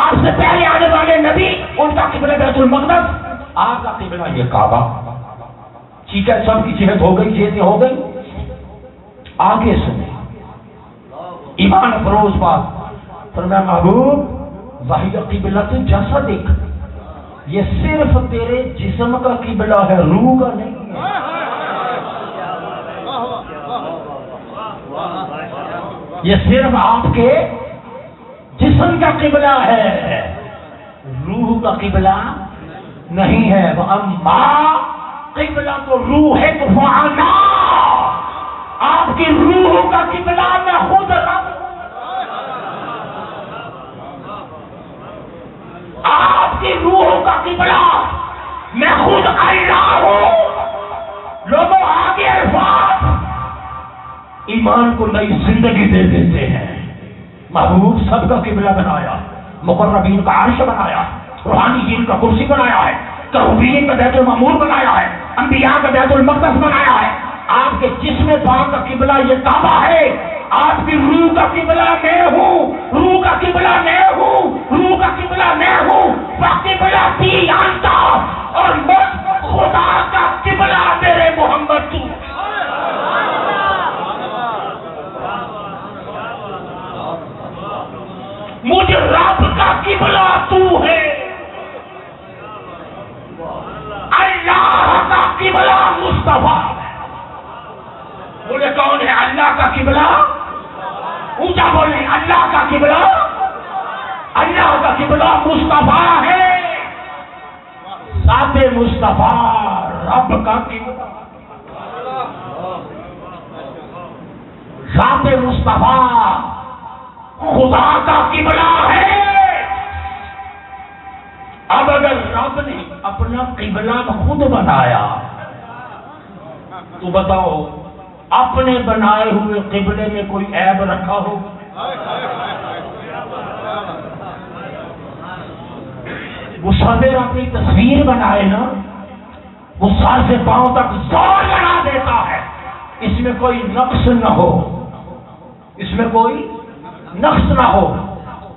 آپ سے پہلے آنے والے نبی ان کا قبلہ بیت المقدس، آپ کا قبلہ یہ کعبہ۔ ٹھیک ہے، سب کی جہت ہو گئی، جہتیں ہو گئی۔ آگے سنیں ایمان افروز بات، فرمایا محبوب وحی قبلۃ جسدک، یہ صرف تیرے جسم کا قبلہ ہے، روح کا نہیں ہے۔ یہ صرف آپ کے جسم کا قبلہ ہے، روح کا قبلہ نہیں ہے۔ وَأَمَّا قبلہ تو روح ہے، فَعَنَا، آپ کی روح کا قبلہ میں خود رب، آپ کی روح کا قبلہ میں خود اللہ ہوں۔ لوگوں آگے الفاظ ایمان کو نئی زندگی دے دیتے ہیں۔ محبوب سب کا قبلہ بنایا، مقربین کا عرش بنایا، روحانیین کا کرسی بنایا ہے، کروبیین کا بیت المعمور بنایا ہے، انبیاء کا بیت المقدس بنایا ہے۔ آپ کے جسم پاک کا قبلہ یہ کعبہ ہے، آپ کی روح کا قبلہ میں ہوں، روح کا قبلہ میں ہوں، روح کا قبلہ میں ہوں، فقبلہ تی انتا، اور خدا کا قبلہ میرے محمد تو۔ مجھ رب کا قبلہ تو ہے، اللہ کا قبلہ مصطفیٰ۔ بولے کون ہے اللہ کا قبلہ؟ اونچا بولیں، اللہ کا قبلہ، اللہ کا قبلہ مصطفیٰ ہے، ذات مصطفیٰ رب کا قبلہ، ذات مصطفیٰ خدا کا قبلہ ہے۔ اب اگر رب نے اپنا قبلہ خود بنایا تو بتاؤ اپنے بنائے ہوئے قبلے میں کوئی عیب رکھا ہو؟ وہ صابر اپنی تصویر بنائے نا، وہ سر سے پاؤں تک زور لگا دیتا ہے، اس میں کوئی نقص نہ ہو، اس میں کوئی نقص نہ ہو،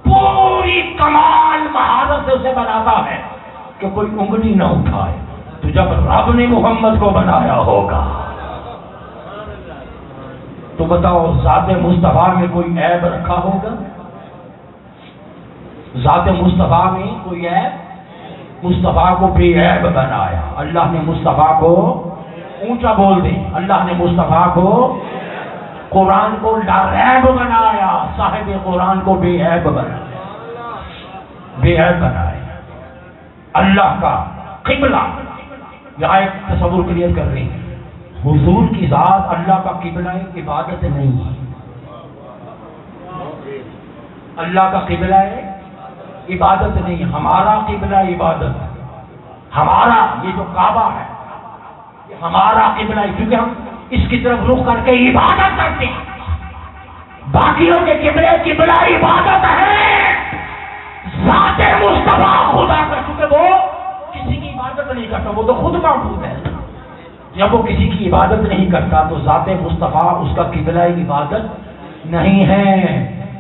پوری کمال مہارت سے اسے بناتا ہے کہ کوئی انگلی نہ اٹھائے۔ تو جب رب نے محمد کو بنایا ہوگا تو بتاؤ ذات مصطفیٰ میں کوئی عیب رکھا ہوگا؟ ذات مصطفیٰ میں کوئی عیب؟ مصطفیٰ کو بے عیب بنایا اللہ نے، مصطفیٰ کو اونچا بول دیں، اللہ نے مصطفیٰ کو، قرآن کو لاریب بنایا، صاحب قرآن کو بے عیب بنایا، بے عیب بنایا۔ اللہ کا قبلہ، یہاں ایک تصور کلیئر کر رہے ہیں، حضور کی ذات اللہ کا قبلہ ایک عبادت نہیں ہے، اللہ کا قبلہ ہے عبادت نہیں، ہمارا قبلہ عبادت ہے، ہمارا یہ جو کعبہ ہے یہ ہمارا قبلہ ہے، کیونکہ ہم اس کی طرف رخ کر کے عبادت کرتے ہیں، باقیوں کے قبلہ عبادت ہے، ذات مصطفیٰ خدا کا، چونکہ وہ کسی کی عبادت نہیں کرتا، وہ تو خود معبود ہے، جب وہ کسی کی عبادت نہیں کرتا تو ذات مصطفیٰ اس کا قبلہ عبادت نہیں ہے،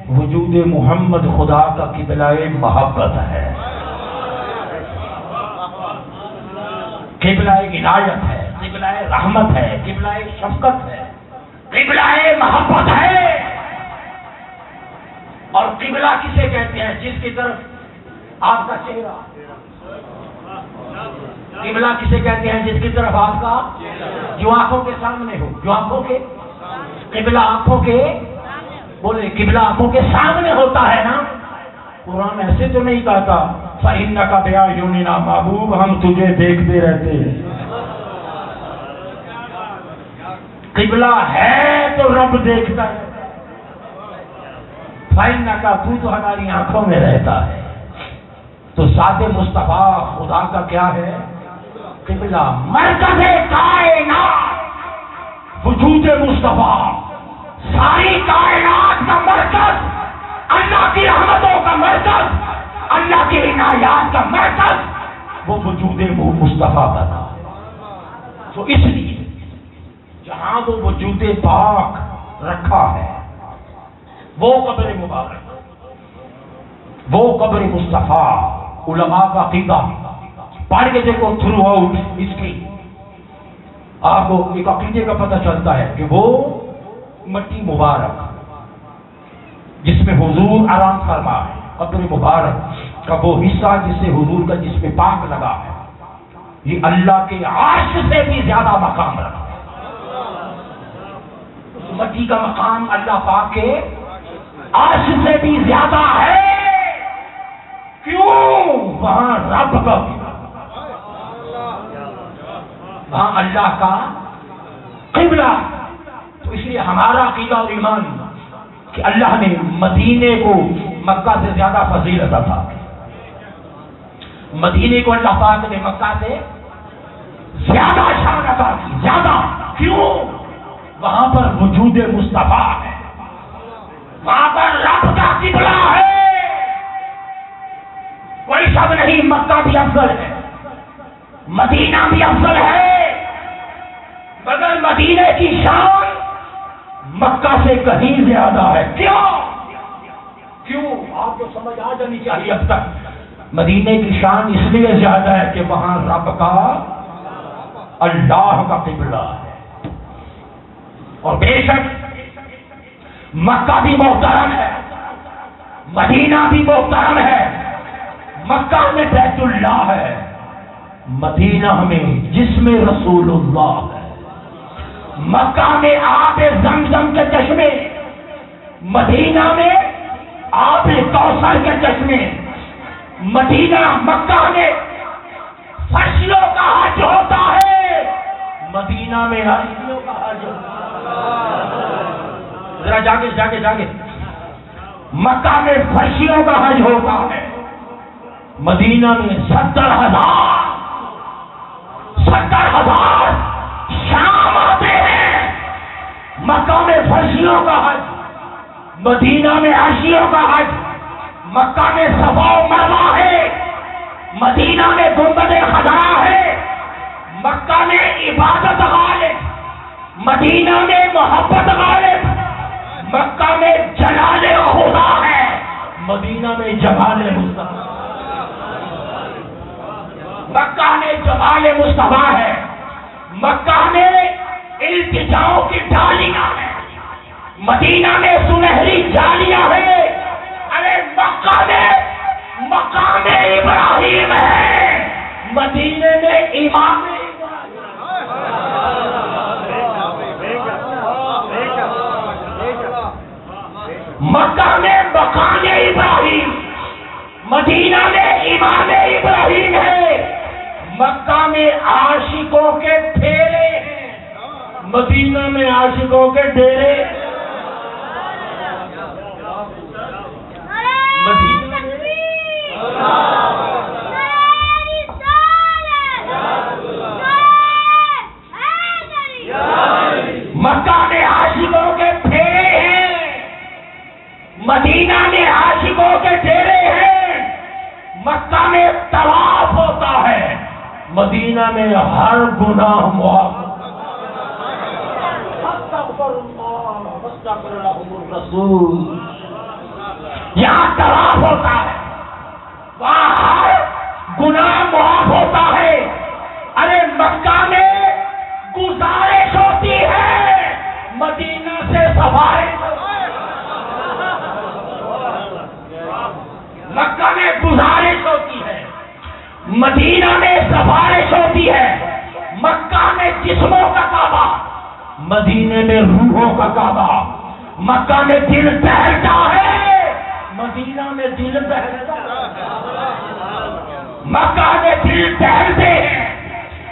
وجود محمد خدا کا قبلہ محبت ہے، قبلہ عنایت ہے، قبلہ رحمت ہے، قبلہ شفقت ہے، قبلہ محبت ہے۔ اور قبلہ کسے کہتے ہیں؟ جس کی طرف آپ کا چہرہ، قبلہ کسے کہتے ہیں؟ جس کی طرف آپ کا، جو آنکھوں کے سامنے ہو، جو آنکھوں کے، قبلہ آنکھوں کے، بولے قبلہ آنکھوں کے سامنے ہوتا ہے نا۔ قرآن ایسے تو نہیں کہتا فَإِنَّكَ بِأَعْيُنِنَا، محبوب ہم تجھے دیکھتے رہتے ہیں، قبلہ ہے تو رب دیکھتا ہے، فَإِنَّكَ، تو ہماری آنکھوں میں رہتا ہے۔ تو ذات مصطفیٰ خدا کا کیا ہے؟ قبلہ، مرکز کائنات، وجود مصطفیٰ، ساری کائنات کا مرکز، اللہ کی رحمتوں کا مرکز، اللہ کی عنایات کا مرکز، وہ وجود مصطفیٰ بنا۔ تو اس لیے جہاں وہ وجود پاک رکھا ہے، وہ قبر مبارک، وہ قبر مصطفیٰ، علماء کا عقیدہ پڑھ کے دیکھو تھرو آؤٹ اس کی، آپ کو ایک عقیدے کا پتہ چلتا ہے کہ وہ مٹی مبارک جس میں حضور آرام فرما ہے، قبر مبارک کا وہ حصہ جس سے حضور کا جسم پاک لگا ہے، یہ اللہ کے عرش سے بھی زیادہ مقام رکھا ہے۔ اس مٹی کا مقام اللہ پاک کے عرش سے بھی زیادہ ہے، کیوں؟ وہاں رب کا، وہاں اللہ کا قبلہ۔ تو اس لیے ہمارا عقیدہ اور ایمان کہ اللہ نے مدینے کو مکہ سے زیادہ فضیلت عطا کی، مدینے کو اللہ پاک نے مکہ سے زیادہ شان عطا کی، زیادہ، کیوں؟ وہاں پر وجود مصطفیٰ ہے، وہاں پر رب کا قبلہ ہے، کوئی شک نہیں مکہ بھی افضل ہے، مدینہ بھی افضل ہے، مگر مدینے کی شان مکہ سے کہیں زیادہ ہے۔ کیوں؟ آپ کو سمجھ آ جانی چاہیے اب تک، مدینے کی شان اس لیے زیادہ ہے کہ وہاں رب کا، اللہ کا قبلہ ہے۔ اور بے شک مکہ بھی محترم ہے، مدینہ بھی محترم ہے، مکہ میں بیت اللہ ہے، مدینہ میں جسم رسول اللہ ہے، مکہ میں آب زمزم کے چشمے، مدینہ میں آب کوثر کے چشمے، مدینہ مکہ میں فصلوں کا حج ہوتا ہے، مدینہ میں عاشقوں کا حج ذرا جاگے مکہ میں فرشیوں کا حج ہوتا ہے، مدینہ میں 70,000 شام آتے ہیں۔ مکہ میں فرشیوں کا حج، مدینہ میں عاشقوں کا حج۔ مکہ میں صفا و مروہ ہے، مدینہ میں گنبد خضرا ہے۔ مکہ میں عبادت غالب، مدینہ میں محبت غالب۔ مکہ میں جلال خدا ہے، مدینہ میں جمال مصطفیٰ۔ مکہ میں جمال مصطفیٰ ہے، مکہ میں التجاؤں کی ڈالیاں ہیں، مدینہ میں سنہری جالیاں ہیں۔ ارے مکہ میں مقام ابراہیم ہے، مدینے میں امام مکہ میں مقام ابراہیم، مدینہ میں امام ابراہیم ہے۔ مکہ میں عاشقوں کے پھیرے ہیں، مدینہ میں عاشقوں کے ڈیرے۔ مکہ میں عاشقوں کے پھیرے ہیں، مدینہ میں عاشقوں کے ڈیرے ہیں۔ مکہ میں طواف ہوتا ہے، مدینہ میں ہر گناہ معاف۔ یہاں طواف ہوتا ہے، وہاں ہر گناہ معاف ہوتا ہے۔ ارے مکہ میں گزارش ہوتی ہے، مدینہ سے سفارش۔ مکہ میں گزارش ہوتی ہے، مدینہ میں سفارش ہوتی ہے۔ مکہ میں جسموں کا کعبہ، مدینے میں روحوں کا کعبہ۔ مکہ میں دل بہلتا ہے، مدینہ میں دل بہلتا ہے۔ مکہ میں دل بہلتے ہیں،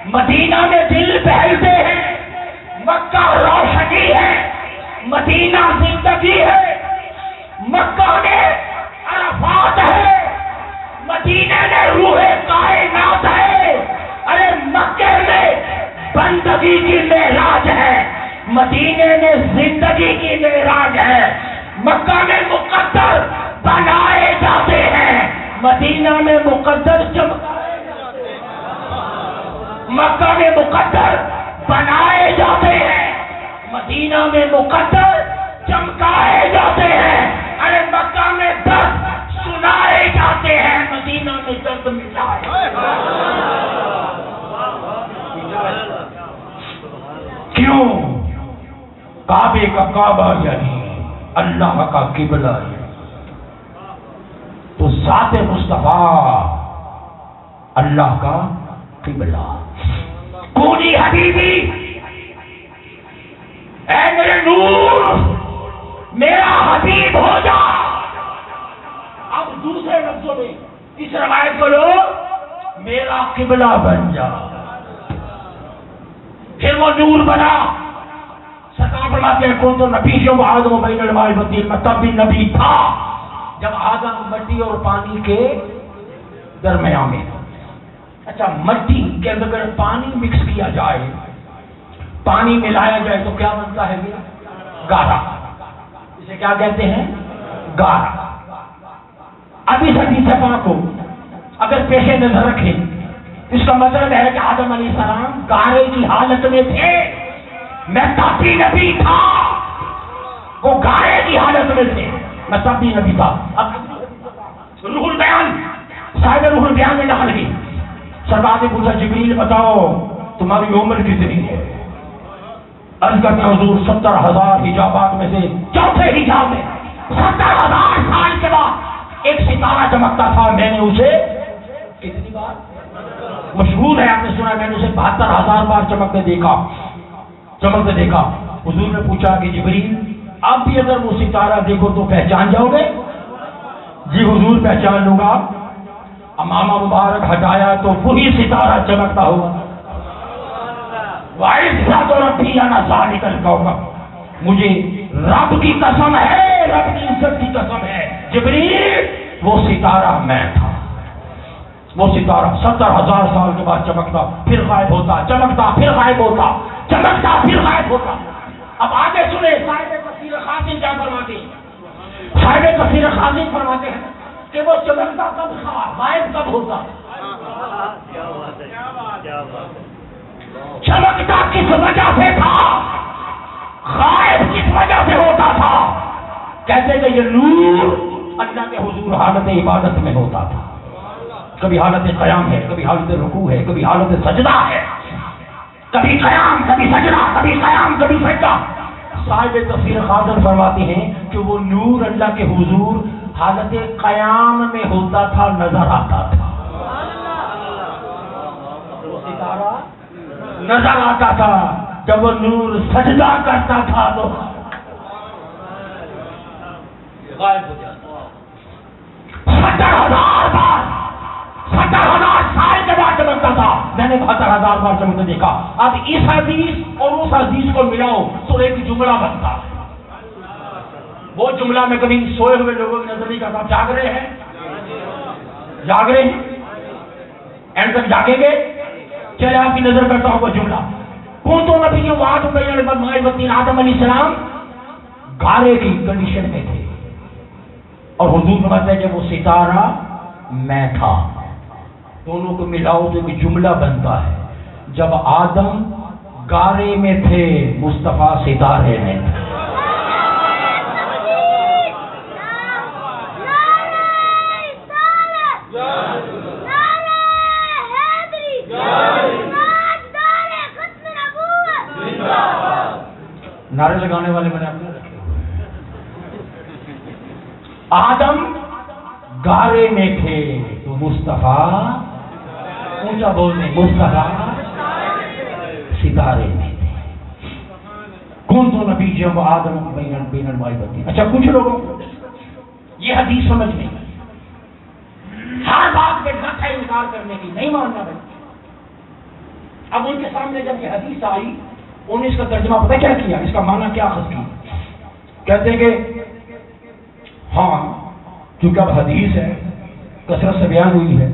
مدینہ میں دل بہلتے ہیں۔ مکہ روشنی ہے، مدینہ زندگی ہے۔ مکہ میں عرفات ہے، مدینہ میں روح کائنات ہے۔ ارے مکے میں بندگی کی معراج ہے، مدینے میں زندگی کی معراج ہے۔ مکہ میں مقدر بنائے جاتے ہیں، مدینہ میں مقدر چمکائے جاتے ہیں۔ مکہ میں مقدر بنائے جاتے ہیں، مدینہ میں مقدر چمکائے جاتے ہیں۔ ارے مکہ میں درد سنائے جاتے ہیں، مدینہ میں درد مٹائے۔ کیوں؟ کعبے کا کعبہ یعنی اللہ کا قبلہ ہے، تو ذات مصطفیٰ اللہ کا قبلہ۔ کونی حبیبی، اے میرے نور، میرا حبیب ہو جا۔ اب دوسرے لفظوں میں اس روایت کو لو، میرا قبلہ بن جا۔ پھر وہ نور بنا۔ سرکار فرماتے ہیں کون تو نبی جو آدم بین الماء والطین، میں تب بھی نبی تھا جب آدم مٹی اور پانی کے درمیان میں۔ اچھا، مٹی کے اندر پانی مکس کیا جائے، پانی ملایا جائے تو کیا بنتا ہے؟ گارا۔ اسے کیا کہتے ہیں؟ گارا۔ ابھی سبھی صفا کو اگر پیش نظر رکھیں، اس کا مطلب ہے کہ آدم علیہ السلام گارے کی حالت میں تھے، میں تب بھی نبی تھا۔ وہ گارے کی حالت میں تھے، میں تب بھی نبی تھا۔ اب روح البیان، صاحب روح البیان نے نقل کی، سرکار نے پوچھا جبریل بتاؤ تمہاری عمر کتنی ہے؟ عرض کرتے ہیں حضور 70,000 حجابات میں سے چوتھے حجاب میں 70,000 سال کے بعد ایک ستارہ چمکتا تھا، میں نے اسے کتنی بار؟ مشہور ہے، آپ نے سنا، میں نے اسے 72,000 بار چمکتے دیکھا۔ حضور نے پوچھا کہ جبریل اب بھی اگر وہ ستارہ دیکھو تو پہچان جاؤ گے؟ جی حضور پہچان لوں گا۔ امامہ مبارک ہٹایا تو وہی ستارہ چمکتا ہوا، وَعِزَّتُ رَبِّي أَنَا ذَلِكَ الْكَوْكَبُ، مجھے رب کی قسم ہے، رب کی عزت کی قسم ہے، جبریل وہ ستارہ میں تھا۔ وہ ستارہ 70,000 سال کے بعد چمکتا پھر غائب ہوتا، چمکتا پھر غائب ہوتا، چمکتا پھر غائب ہوتا۔ اب آگے سنیں صاحب تفسیر خازن کیا فرماتے ہیں۔ صاحب تفسیر خازن فرماتے ہیں کہ وہ چمکتا کب تھا، غائب کب ہوتا؟ چمکتا کس وجہ سے تھا، غائب کس وجہ سے ہوتا تھا؟ کہتے کہ یہ نور اللہ کے حضور حالت عبادت میں ہوتا تھا، کبھی حالت قیام ہے، کبھی حالت رکوع ہے، کبھی حالت سجدہ ہے، کبھی قیام کبھی سجدہ، کبھی قیام کبھی سجدہ۔ صاحب تفسیر خازن فرماتے ہیں کہ وہ نور اللہ کے حضور حالت قیام میں ہوتا تھا، نظر آتا تھا، وہ ستارہ نظر آتا تھا۔ جب وہ نور سجدہ کرتا تھا تو غائب ہو جاتا۔ 70,000 بار، 70,000 سال کے بعد چمکتا تھا۔ میں نے 72,000 بار چمکتے دیکھا۔ اب اس حدیث اور اس حدیث کو ملاؤ تو ایک جملہ بنتا۔ وہ جملہ میں کبھی سوئے ہوئے لوگوں کی نظر نہیں کرتا، جاگ رہے ہیں، جاگ رہے ہیں، اینڈ تک جاگیں گے، چلے آپ کی نظر کرتا ہوں وہ جملہ۔ کون تو نبی وعد بین الماء والطین، آدم علیہ السلام گارے کی کنڈیشن میں تھے، اور حضور فرماتے ہیں کہ وہ ستارہ میں تھا۔ دونوں کو ملاؤ تو ایک جملہ بنتا ہے، جب آدم گارے میں تھے مصطفیٰ ستارے میں تھے۔ نعرے لگانے والے میں نے اپنے رکھے ہوئے۔ آدم گارے میں تھے تو مصطفیٰ، اونچا بولنے، مصطفیٰ ستارے میں تھے۔ کون تو نبی جب آدم بین الماء والطین۔ اچھا کچھ لوگوں کو یہ حدیث سمجھ نہیں، ہر بات پہ نہ ہے انکار کرنے کی، نہیں ماننا بھائی۔ اب ان کے سامنے جب یہ حدیث آئی، انہوں نے اس کا ترجمہ پتہ کیا کیا، اس کا معنی کیا اخذ کیا؟ کہتے ہیں کہ ہاں کیونکہ اب حدیث ہے، کثرت سے بیان ہوئی ہے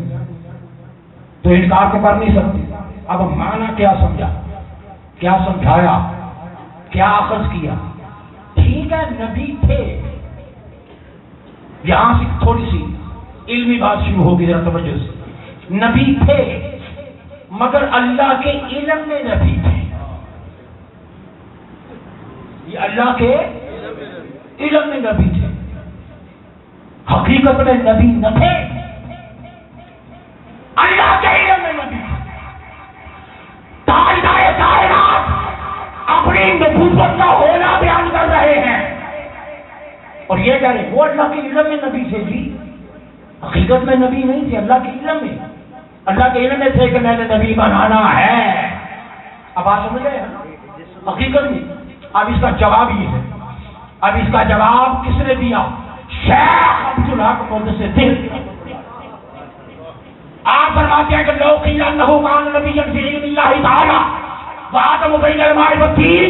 تو انکار تو کر نہیں سکتے۔ اب معنی کیا سمجھا، کیا سمجھایا، کیا اخذ کیا؟ ٹھیک ہے نبی تھے، یہاں سے تھوڑی سی علمی بات شروع ہوگی، ذرا توجہ سے۔ نبی تھے مگر اللہ کے علم میں نبی تھے، یہ اللہ کے علم میں نبی تھے، حقیقت میں نبی نہ تھے، اللہ کے علم میں نبی تھے۔ تاجدار کائنات اپنی نبوت کا ہونا بیان کر رہے ہیں اور یہ کہہ رہے وہ اللہ کے علم میں نبی تھے، جی حقیقت میں نبی نہیں تھے، اللہ کے علم میں، اللہ کے علم میں تھے کہ میں نے نبی بنانا ہے۔ اب آپ سمجھ گئے حقیقت میں۔ اب اس کا جواب یہ ہے، اب اس کا جواب کس نے دیا؟ شیخ عبدالحق مدثر۔ آپ فرماتے ہیں کہ لو قیل انہ کان نبیا فی علم اللہ تعالی وآدم بین الماء والطین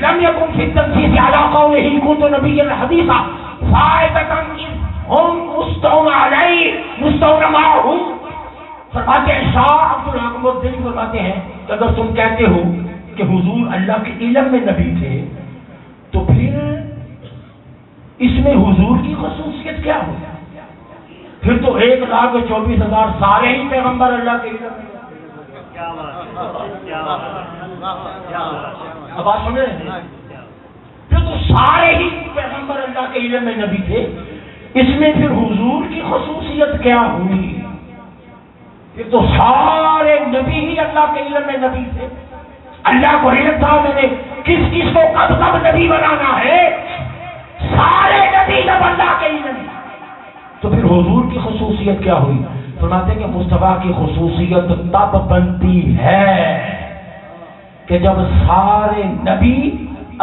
لم یکن فی التنصیص علی قولہ کنت نبیا حدیثا فائدۃ ہم مستون علیہ مستون معہم۔ فرماتے ہیں شاہ عبدالحق مدثر فرماتے ہیں کہ اگر تم کہتے ہو کہ حضور اللہ کے علم میں نبی تھے تو پھر اس میں حضور کی خصوصیت کیا ہو؟ پھر تو 1,24,000 سارے ہی پیغمبر اللہ کے علم میں۔ اب آپ سمجھ رہے ہیں؟ پھر تو سارے ہی پیغمبر اللہ کے علم میں نبی تھے، اس میں پھر حضور کی خصوصیت کیا ہوئی؟ پھر تو سارے نبی ہی اللہ کے علم میں نبی تھے، اللہ کو علم تھا میں نے کس کس کو کب کب نبی بنانا ہے، سارے نبی جب اللہ کے علم میں، تو پھر حضور کی خصوصیت کیا ہوئی؟ فرماتے ہیں کہ مصطفیٰ کی خصوصیت تب بنتی ہے کہ جب سارے نبی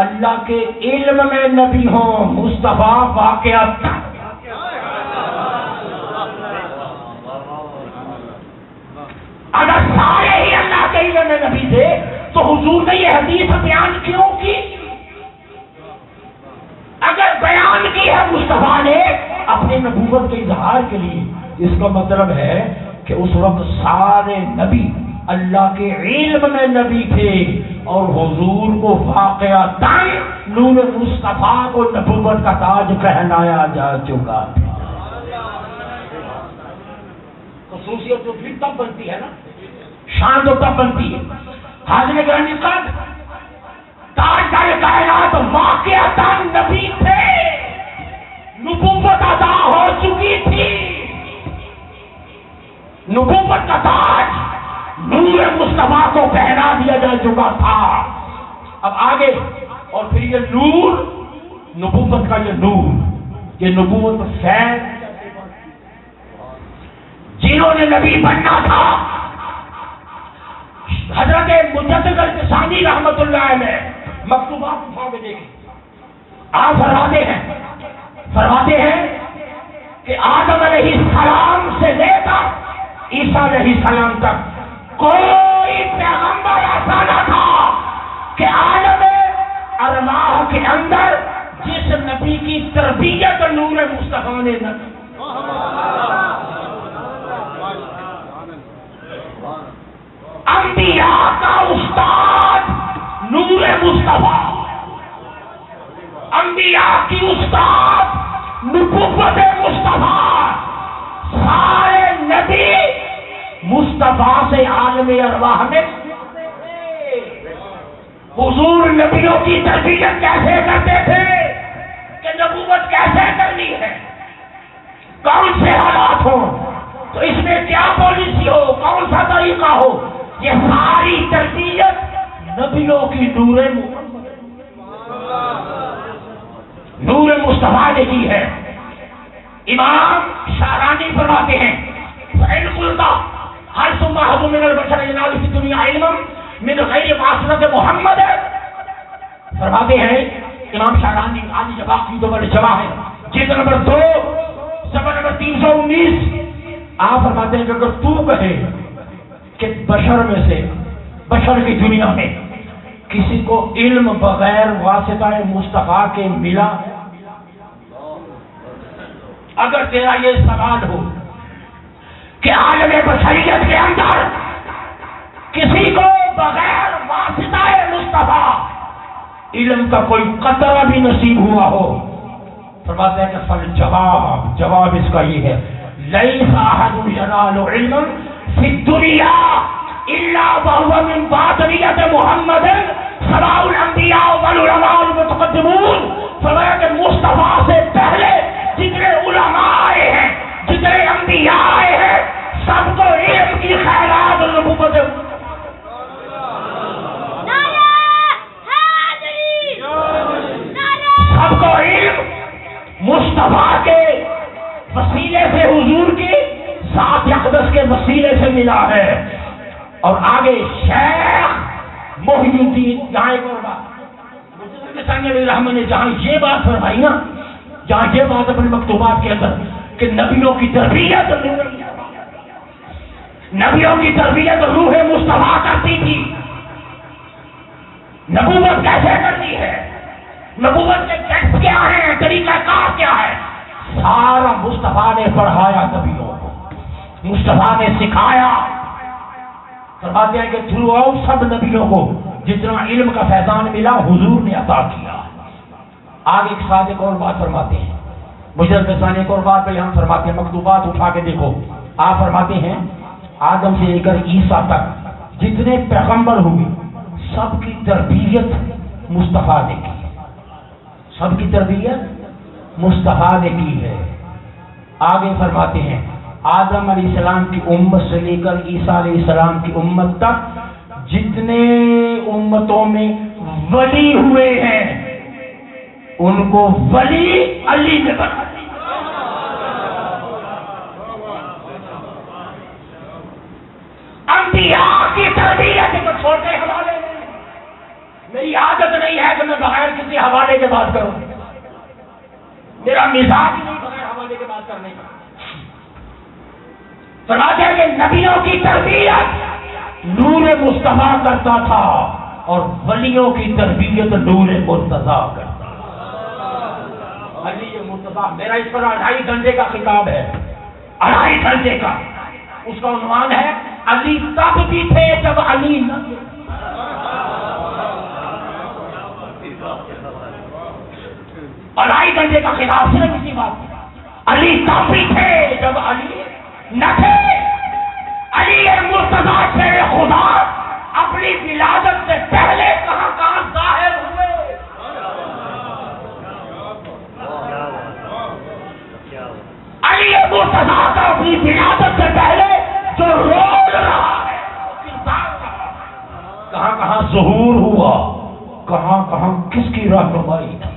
اللہ کے علم میں نبی ہوں، مصطفیٰ واقعات۔ اگر سارے ہی اللہ کے علم میں نبی تھے تو تو حضور نے یہ حدیث بیان کیوں کی؟ اگر بیان کی ہے مصطفیٰ نے اپنی نبوت کے اظہار کے لیے، اس کا مطلب ہے کہ اس وقت سارے نبی اللہ کے علم میں نبی تھے اور حضور کو واقعتاً نور مصطفیٰ کو نبوت کا تاج پہنایا جا چکا تھا۔ خصوصیت جو پھر تب بنتی ہے نا، شان تو تب بنتی ہے۔ حاضر گرامی صاحب، تاجدار کائنات واقعتاً نبی تھے، نبوت ادا ہو چکی تھی، نبوت کا تاج نور مصطفیٰ کو پہنا دیا جا چکا تھا۔ اب آگے، اور پھر یہ نور، نبوت کا یہ نور، یہ نبوت فیض، جنہوں نے نبی بننا تھا، حضرت مجدد الفسانی رحمت اللہ علیہ مکتوبات اٹھا کے دیکھیں، آپ فرماتے ہیں کہ آدم علیہ السلام سے لے کر عیسیٰ علیہ السلام تک کوئی پیغمبر ایسا نہ تھا کہ عالم ارواح کے اندر جس نبی کی تربیت نور مصطفیٰ نے نہ کی۔ انبیاء کا استاد نور مصطفیٰ، انبیاء کی استاد نبوت مصطفیٰ، سارے نبی مصطفیٰ سے عالم ارواح میں۔ حضور نبیوں کی تربیت کیسے کرتے تھے کہ نبوت کیسے کرنی ہے، کون سے حالات ہوں تو اس میں کیا پالیسی ہو، کون سا طریقہ ہو، یہ ساری تربیت نبیوں کی نور مصطفیٰ نے کی ہے۔ امام شارانی فرماتے ہیں فَإِنْ قُلْتَ هَلْ ثُمَّ هَبُ مِنَ الْبَشَرِ يَنَالُ فِي الدُّنْيَا عِلْمًا مِنْ غَيْرِ وَاسِطَةِ محمد، فرماتے ہیں امام شارانی آج جواب کی دو بڑے جواب ہے، جلد نمبر 2 صفحہ نمبر 319، آپ فرماتے ہیں کہ اگر تو کہے کہ بشر میں سے، بشر کی دنیا میں کسی کو علم بغیر واسطہ مصطفیٰ کے ملا، اگر تیرا یہ سوال ہو کہ عالم بشریت کے اندر کسی کو بغیر واسطہ مصطفیٰ علم کا کوئی قطرہ بھی نصیب ہوا ہو، فرماتے ہیں کہ جواب اس کا یہ ہے، لیس احد ینال علما فی الدنیا الا وهو من باطنیت محمد سواء الانبیاء والعلماء المتقدمون، فرمایا کہ مصطفیٰ سے پہلے جتنے علماء آئے ہیں، جتنے انبیاء آئے ہیں، سب کو علم کی خیرات اور نبوت، سب کو علم مصطفیٰ کے وسیلے سے، حضور کی ذات اقدس کے وسیلے سے ملا ہے۔ اور آگے شیخ محی الدین، جہاں ایک اور بات رحمان نے جہاں یہ بات فرمائی نا، جہاں یہ بات اپنے مکتوبات کے اندر کہ نبیوں کی تربیت، نبیوں کی تربیت روح مصطفیٰ کرتی تھی، نبوت کیسے کرنی ہے، نبوت کے ٹیکس کیا ہے، طریقہ کار کیا ہے، سارا مصطفیٰ نے پڑھایا نبیوں کو، مصطفیٰ نے سکھایا۔ فرماتے ہیں کہ تھرو آؤٹ سب نبیوں کو جتنا علم کا فیضان ملا حضور نے عطا کیا۔ آگے ایک ساتھ ایک اور بات فرماتے ہیں، مجدد الفسانی ایک اور بات پہ ہم فرماتے ہیں، مکتوبات اٹھا کے دیکھو، آپ فرماتے ہیں آدم سے لے کر عیسیٰ تک جتنے پیغمبر ہوئے سب کی تربیت مصطفیٰ نے کی، سب کی تربیت مصطفیٰ نے کی ہے۔ آگے فرماتے ہیں آدم علیہ السلام کی امت سے لے کر عیسیٰ علیہ السلام کی امت تک جتنے امتوں میں ولی ہوئے ہیں ان کو ولی علی نے بنا دیا۔ انبیاء کی تربیت کو چھوٹے حوالے میں، میری عادت نہیں ہے کہ میں بغیر کسی حوالے کے بات کروں، میرا مزاج نہیں بغیر حوالے کے بات کرنے کا۔ فرماتے ہیں کہ نبیوں کی تربیت نور مصطفیٰ کرتا تھا، اور ولیوں کی تربیت نور مرتضیٰ کرتا. علی مرتضیٰ میرا اس پر 2.5 گھنٹے کا خطاب ہے، 2.5 گھنٹے کا. اس کا عنوان ہے علی تب بھی تھے جب علی نہ تھے. 2.5 گھنٹے کا خطاب صرف اسی بات. علی تب بھی تھے جب علی نہ تھے. علی مرتضیٰ شیر خدا اپنی ولادت سے پہلے کہاں کہاں ظاہر ہوئے. علی مرتضیٰ کا اپنی ولادت سے پہلے جو رول رہا ہے کہاں کہاں ظہور ہوا، کہاں کہاں کس کی رہنمائی تھی.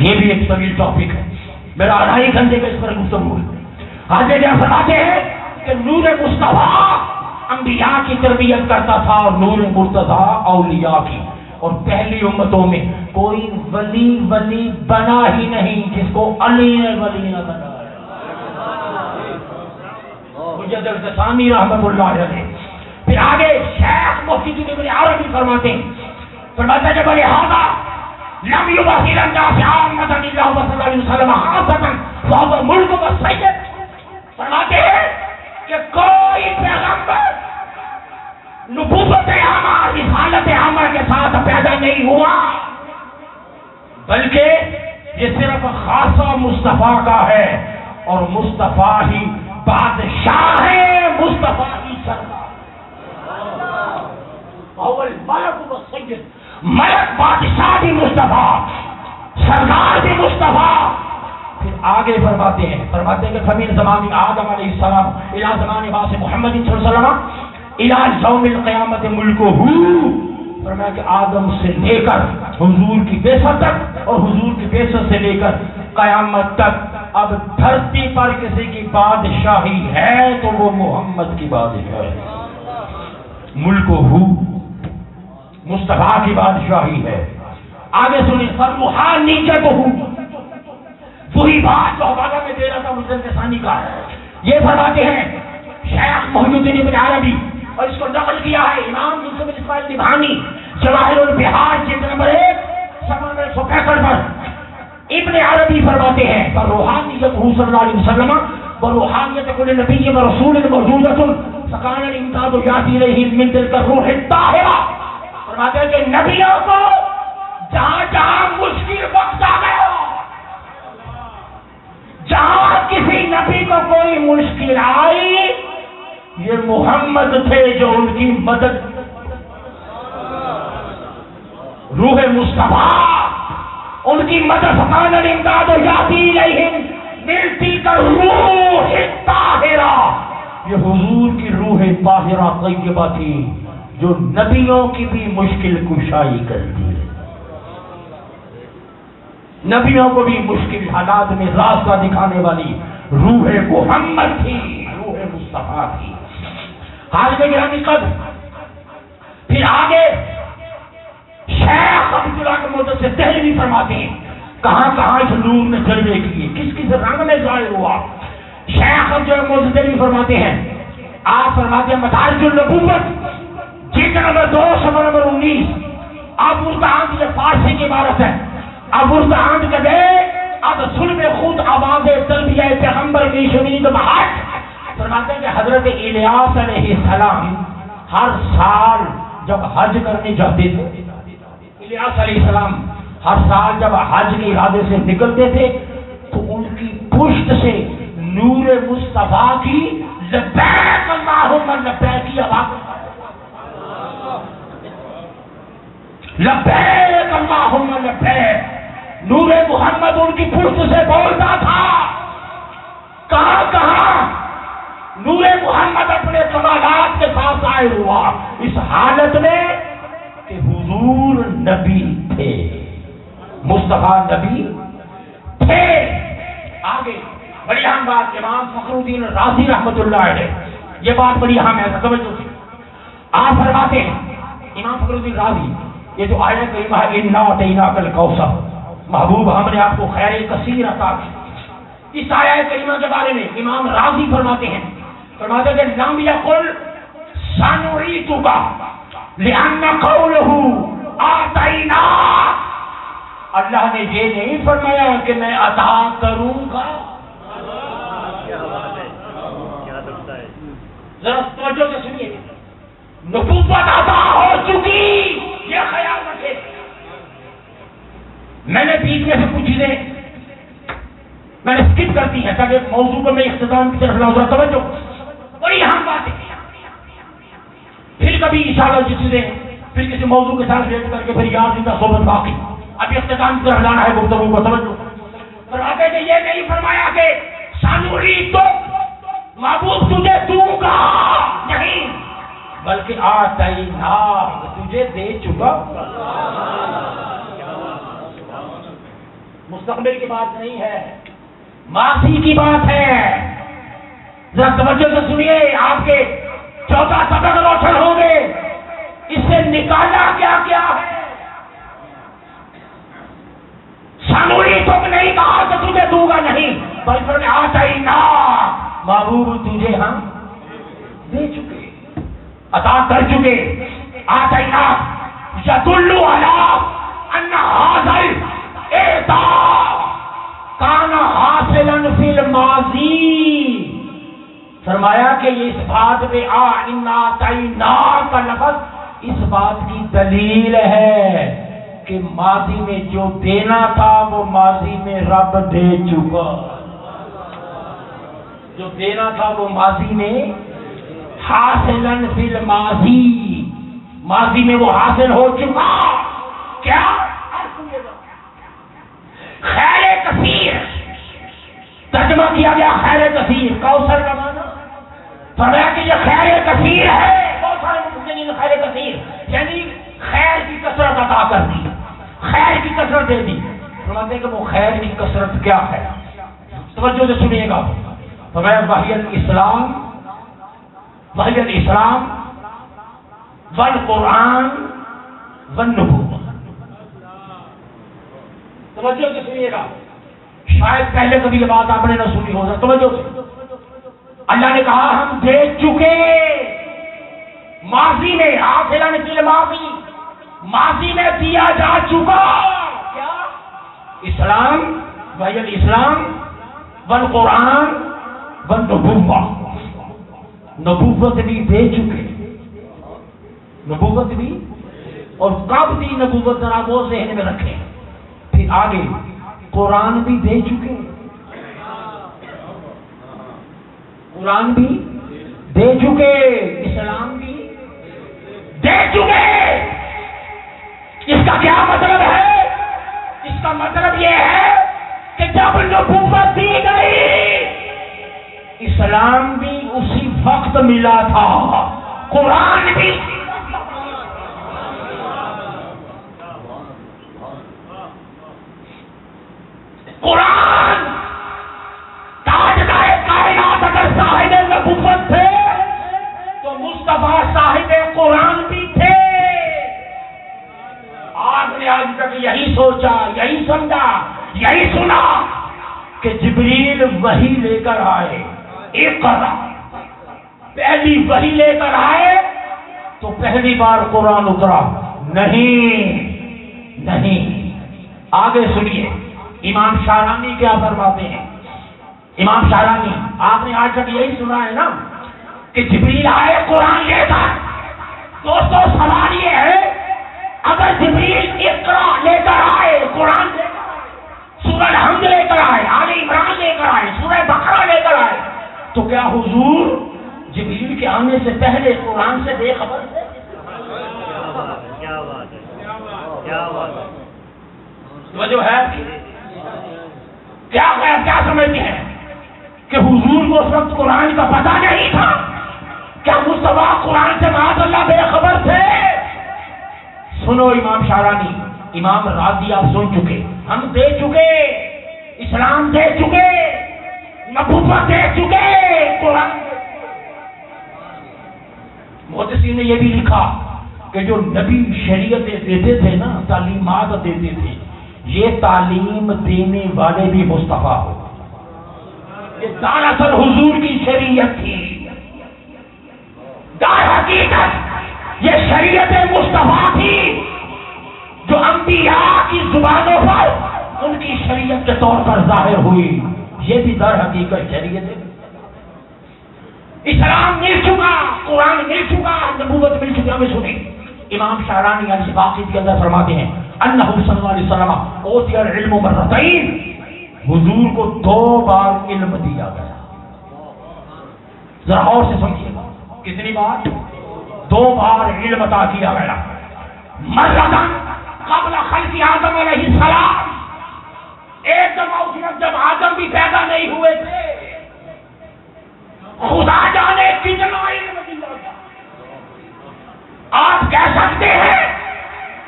یہ بھی ایک طویل ٹاپک ہے، میرا 2.5 گھنٹے کا اس پر گفتگو ہے. حاضر جان فرماتے ہیں کہ نور مصطفیٰ انبیاء کی تربیت کرتا تھا اور نور مرتضیٰ اولیاء کی. اور پہلی امتوں میں کوئی ولی بنا ہی نہیں جس کو علی نے ولی نہ بنایا. حجت التسامی رحمت اللہ علیہ. پھر آگے شیخ محی الدین عربی فرماتے ہیں جب لہذا لم يبصر الناس عامة الا هو صلى الله عليه وسلم خاصة فهو ملک و سید. فرماتے ہیں کہ کوئی پیغمبر نبوت عامہ رسالت عامہ کے ساتھ پیدا نہیں ہوا، بلکہ یہ صرف خاصہ مصطفیٰ کا ہے، اور مصطفیٰ ہی بادشاہ ہے، مصطفیٰ ہی سردار. اول ملک و سید، ملک بادشاہ بھی مصطفیٰ، سردار بھی مصطفیٰ. پھر آگے فرماتے ہیں کہ فمن زمان آدم علیہ السلام الى زمان باس محمد صلی اللہ علیہ وسلم الى یوم القیامت ملکہ. فرمایا کہ آدم سے لے کر حضور کی بعثت تک اور حضور کی بعثت سے لے کر قیامت تک اب دھرتی پر کسی کی بادشاہی ہے تو وہ محمد کی بادشاہی ہے. ملکہ مصطفیٰ کی بادشاہی ہے. آگے سنیں فرحانیت وہی بات جو حوالہ میں دے رہا تھا مجھے ثانی کا ہے. یہ فرماتے ہیں شیخ محی الدین ابن عربی، اور اس کو نقل کیا ہے امام یوسف بن اسماعیل نبہانی جواہر البحار جلد نمبر 1 صفحہ 165 پر. ابن عربی فرماتے ہیں روحانیت صلی اللہ علیہ وسلم وروحانیت کل نبی و رسول موجودۃ فکان الامداد یاتی الیہ من تلک الروح الطاہرہ. فرماتے ہیں کہ نبیوں کو جہاں جہاں مشکل وقت آ گیا، جہاں کسی نبی کو کوئی مشکل آئی، یہ محمد تھے جو ان کی مدد. روح مصطفیٰ ان کی مدد فکان الامداد یاتی الیہ من تلک الروح الطاہرہ. یہ حضور کی روح طاہرہ طیبہ تھی جو نبیوں کی بھی مشکل کشائی کرتی ہے. نبیوں کو بھی مشکل حالات میں راستہ دکھانے والی روح محمد تھی، روح مصطفیٰ تھی. حال میں گرامی قدر. پھر آگے شیخ عبداللہ کے مدد سے دہلوی فرماتے ہیں کہاں کہاں اس نور نے جلوے کیے، کس کس رنگ میں ظاہر ہوا. شیخ عبداللہ دہلوی فرماتے ہیں، آپ فرماتے ہیں مدارج النبوت جلد نمبر 2 صفحہ نمبر 19. اب ارداند یہ فارسی کی عبارت ہے. اب ارداند کے دے اب سن خود آواز تلبیہ پیغمبر کی شنید بہت. فرماتے ہیں کہ حضرت الیاس علیہ السلام ہر سال جب حج کرنے جاتے تھے، الیاس علیہ السلام ہر سال جب حج کے ارادے سے نکلتے تھے تو ان کی پشت سے نور مصطفیٰ کی لبیک اللہم لبیک کی آواز، لبیک اللہم لبیک. نور محمد ان کی پشت سے بولتا تھا. کہاں کہاں نور محمد اپنے کمالات کے ساتھ ظاہر ہوا، اس حالت میں کہ حضور نبی تھے، مصطفیٰ نبی تھے. آگے بڑی اہم بات امام فخر الدین رازی رحمت اللہ علیہ، یہ بات بڑی اہم ہے، توجہ سے. آپ فرماتے ہیں امام فخر الدین رازی، یہ جو آیت کریمہ ہے انا اعطیناک الکوثر، محبوب ہم نے آپ کو خیر کثیر عطا کی، اس آیت کریمہ کے بارے میں امام رازی فرماتے ہیں کہ لم یقل سنعیدک لأن قوله آتینا، اللہ نے یہ نہیں فرمایا کہ میں عطا کروں گا. ذرا توجہ سے سنیے، نبوت عطا ہو چکی، یہ خیال رکھے. میں نے بیچ میں سے کچھ چیزیں میں نے اسکپ کر دی ہیں تاکہ موضوع کو میں اختتام کی طرف لاؤں. ذرا توجہ، بڑی اہم بات ہے. پھر کبھی انشاءاللہ جس چیزیں پھر کسی موضوع کے ساتھ ریلیٹ کر کے پھر یاد زندہ صحبت باقی. ابھی اختتام کی طرف لانا ہے گفتگو کو. توجہ، فرماتے کہ یہ نہیں فرمایا کہ سنوری تو محبوب تجھے دوں گا، نہیں، بلکہ آتینا، تجھے دے چکا. مستقبل کی بات نہیں ہے، ماضی کی بات ہے. ذرا توجہ سے سنیے، آپ کے 14 سبق روشن ہوں گے. اس سے نکالا کیا کیا ہے؟ سنوری تم نہیں کہا کہ تجھے دوں گا، نہیں، بلکہ آتینا، محبوب تجھے ہم دے چکے، عطا کر چکے. آتینا یدل علی ان ھذا الاعطاء کان حاصلا فی الماضی. فرمایا کہ یہ اس بات میں آتینا کا لفظ اس بات کی دلیل ہے کہ ماضی میں جو دینا تھا وہ ماضی میں رب دے چکا. جو دینا تھا وہ ماضی میں حاصلا فی الماضی، ماضی میں وہ حاصل ہو چکا. کیا؟ خیر کثیر، ترجمہ کیا گیا خیر کثیر، کوثر کا معنی. فرمایا کہ یہ خیر کثیر ہے. بہت سارے مفسرین خیر کثیر یعنی خیر کی کثرت عطا کر دی، خیر کی کثرت دے دی. فرماتے ہیں کہ وہ خیر کی کثرت کیا ہے؟ توجہ سے سنیے گا. فرمایا وحی الاسلام، وحی الاسلام والقرآن والنبوۃ. توجہ سے سنیے گا، شاید پہلے کبھی یہ بات آپ نے نہ سنی ہو. توجہ سے، اللہ نے کہا ہم دے چکے ماضی میں، حاصلا فی الماضی، ماضی میں دیا جا چکا. کیا؟ اسلام، وحی الاسلام والقرآن والنبوۃ. نبوت بھی دے چکے، نبوت بھی. اور کب دی نبوت؟ ذرا وہ ذہن میں رکھیں. پھر آگے قرآن بھی دے چکے، قرآن بھی دے چکے، اسلام بھی دے چکے. اس کا کیا مطلب ہے؟ اس کا مطلب یہ ہے کہ جب نبوت دی گئی اسلام بھی اسی وقت ملا تھا، قرآن بھی. قرآن تاجدار کائنات اگر صاحب نبوت تھے تو مصطفیٰ صاحب قرآن بھی تھے. آپ نے آج تک یہی سوچا، یہی سمجھا، یہی سنا کہ جبریل وحی لے کر آئے، اقرا، پہلی وحی لے کر آئے تو پہلی بار قرآن اترا. نہیں نہیں. آگے سنیے امام شارانی کیا فرماتے ہیں. امام شارانی، آپ نے آج تک یہی سنا ہے نا کہ جبریل آئے قرآن لے کر. دوستو سوال یہ ہے، اگر جبریل اقرا لے کر آئے، قرآن لے کر آئے، سورہ الحمد لے کر آئے، آل عمران لے کر آئے، سورہ بقرہ لے کر آئے، تو کیا حضور جبریل کے آنے سے پہلے قرآن سے بے خبر تھے؟ کیا بات ہے، کیا بات ہے. توجہ ہے؟ کیا سمجھتے ہیں کہ حضور کو اس وقت قرآن کا پتہ نہیں تھا؟ کیا مصطفیٰ قرآن سے معاذ اللہ بے خبر تھے؟ سنو امام شارانی، امام راضی آپ سن چکے، ہم دے چکے، اسلام دے چکے، نبوت دے چکے، قرآن. محدثین نے یہ بھی لکھا کہ جو نبی شریعتیں دیتے تھے نا، تعلیمات دیتے تھے، یہ تعلیم دینے والے بھی مصطفیٰ ہو. یہ دراصل حضور کی شریعت تھی. در حقیقت یہ شریعت مصطفیٰ تھی جو انبیاء کی زبانوں پر ان کی شریعت کے طور پر ظاہر ہوئی. یہ بھی در حقیقت شریعت ہے. اسلام مل چکا، قرآن مل چکا، نبوت مل چکی. ہمیں سنیں امام شعرانی علی باقید کے اندر فرماتے ہیں انہ صلی اللہ علیہ وسلم اوتی العلم مرتین، حضور کو 2 بار علم دیا گیا. ذرا اور سے سمجھیے گا، کتنی بار؟ 2 بار علم عطا کیا گیا. مرتن قبل خلق آدم علیہ السلام، ایک دفعہ اس وقت جب آدم بھی پیدا نہیں ہوئے تھے، خدا جانے کتنا علم دیا گیا. آپ کہہ سکتے ہیں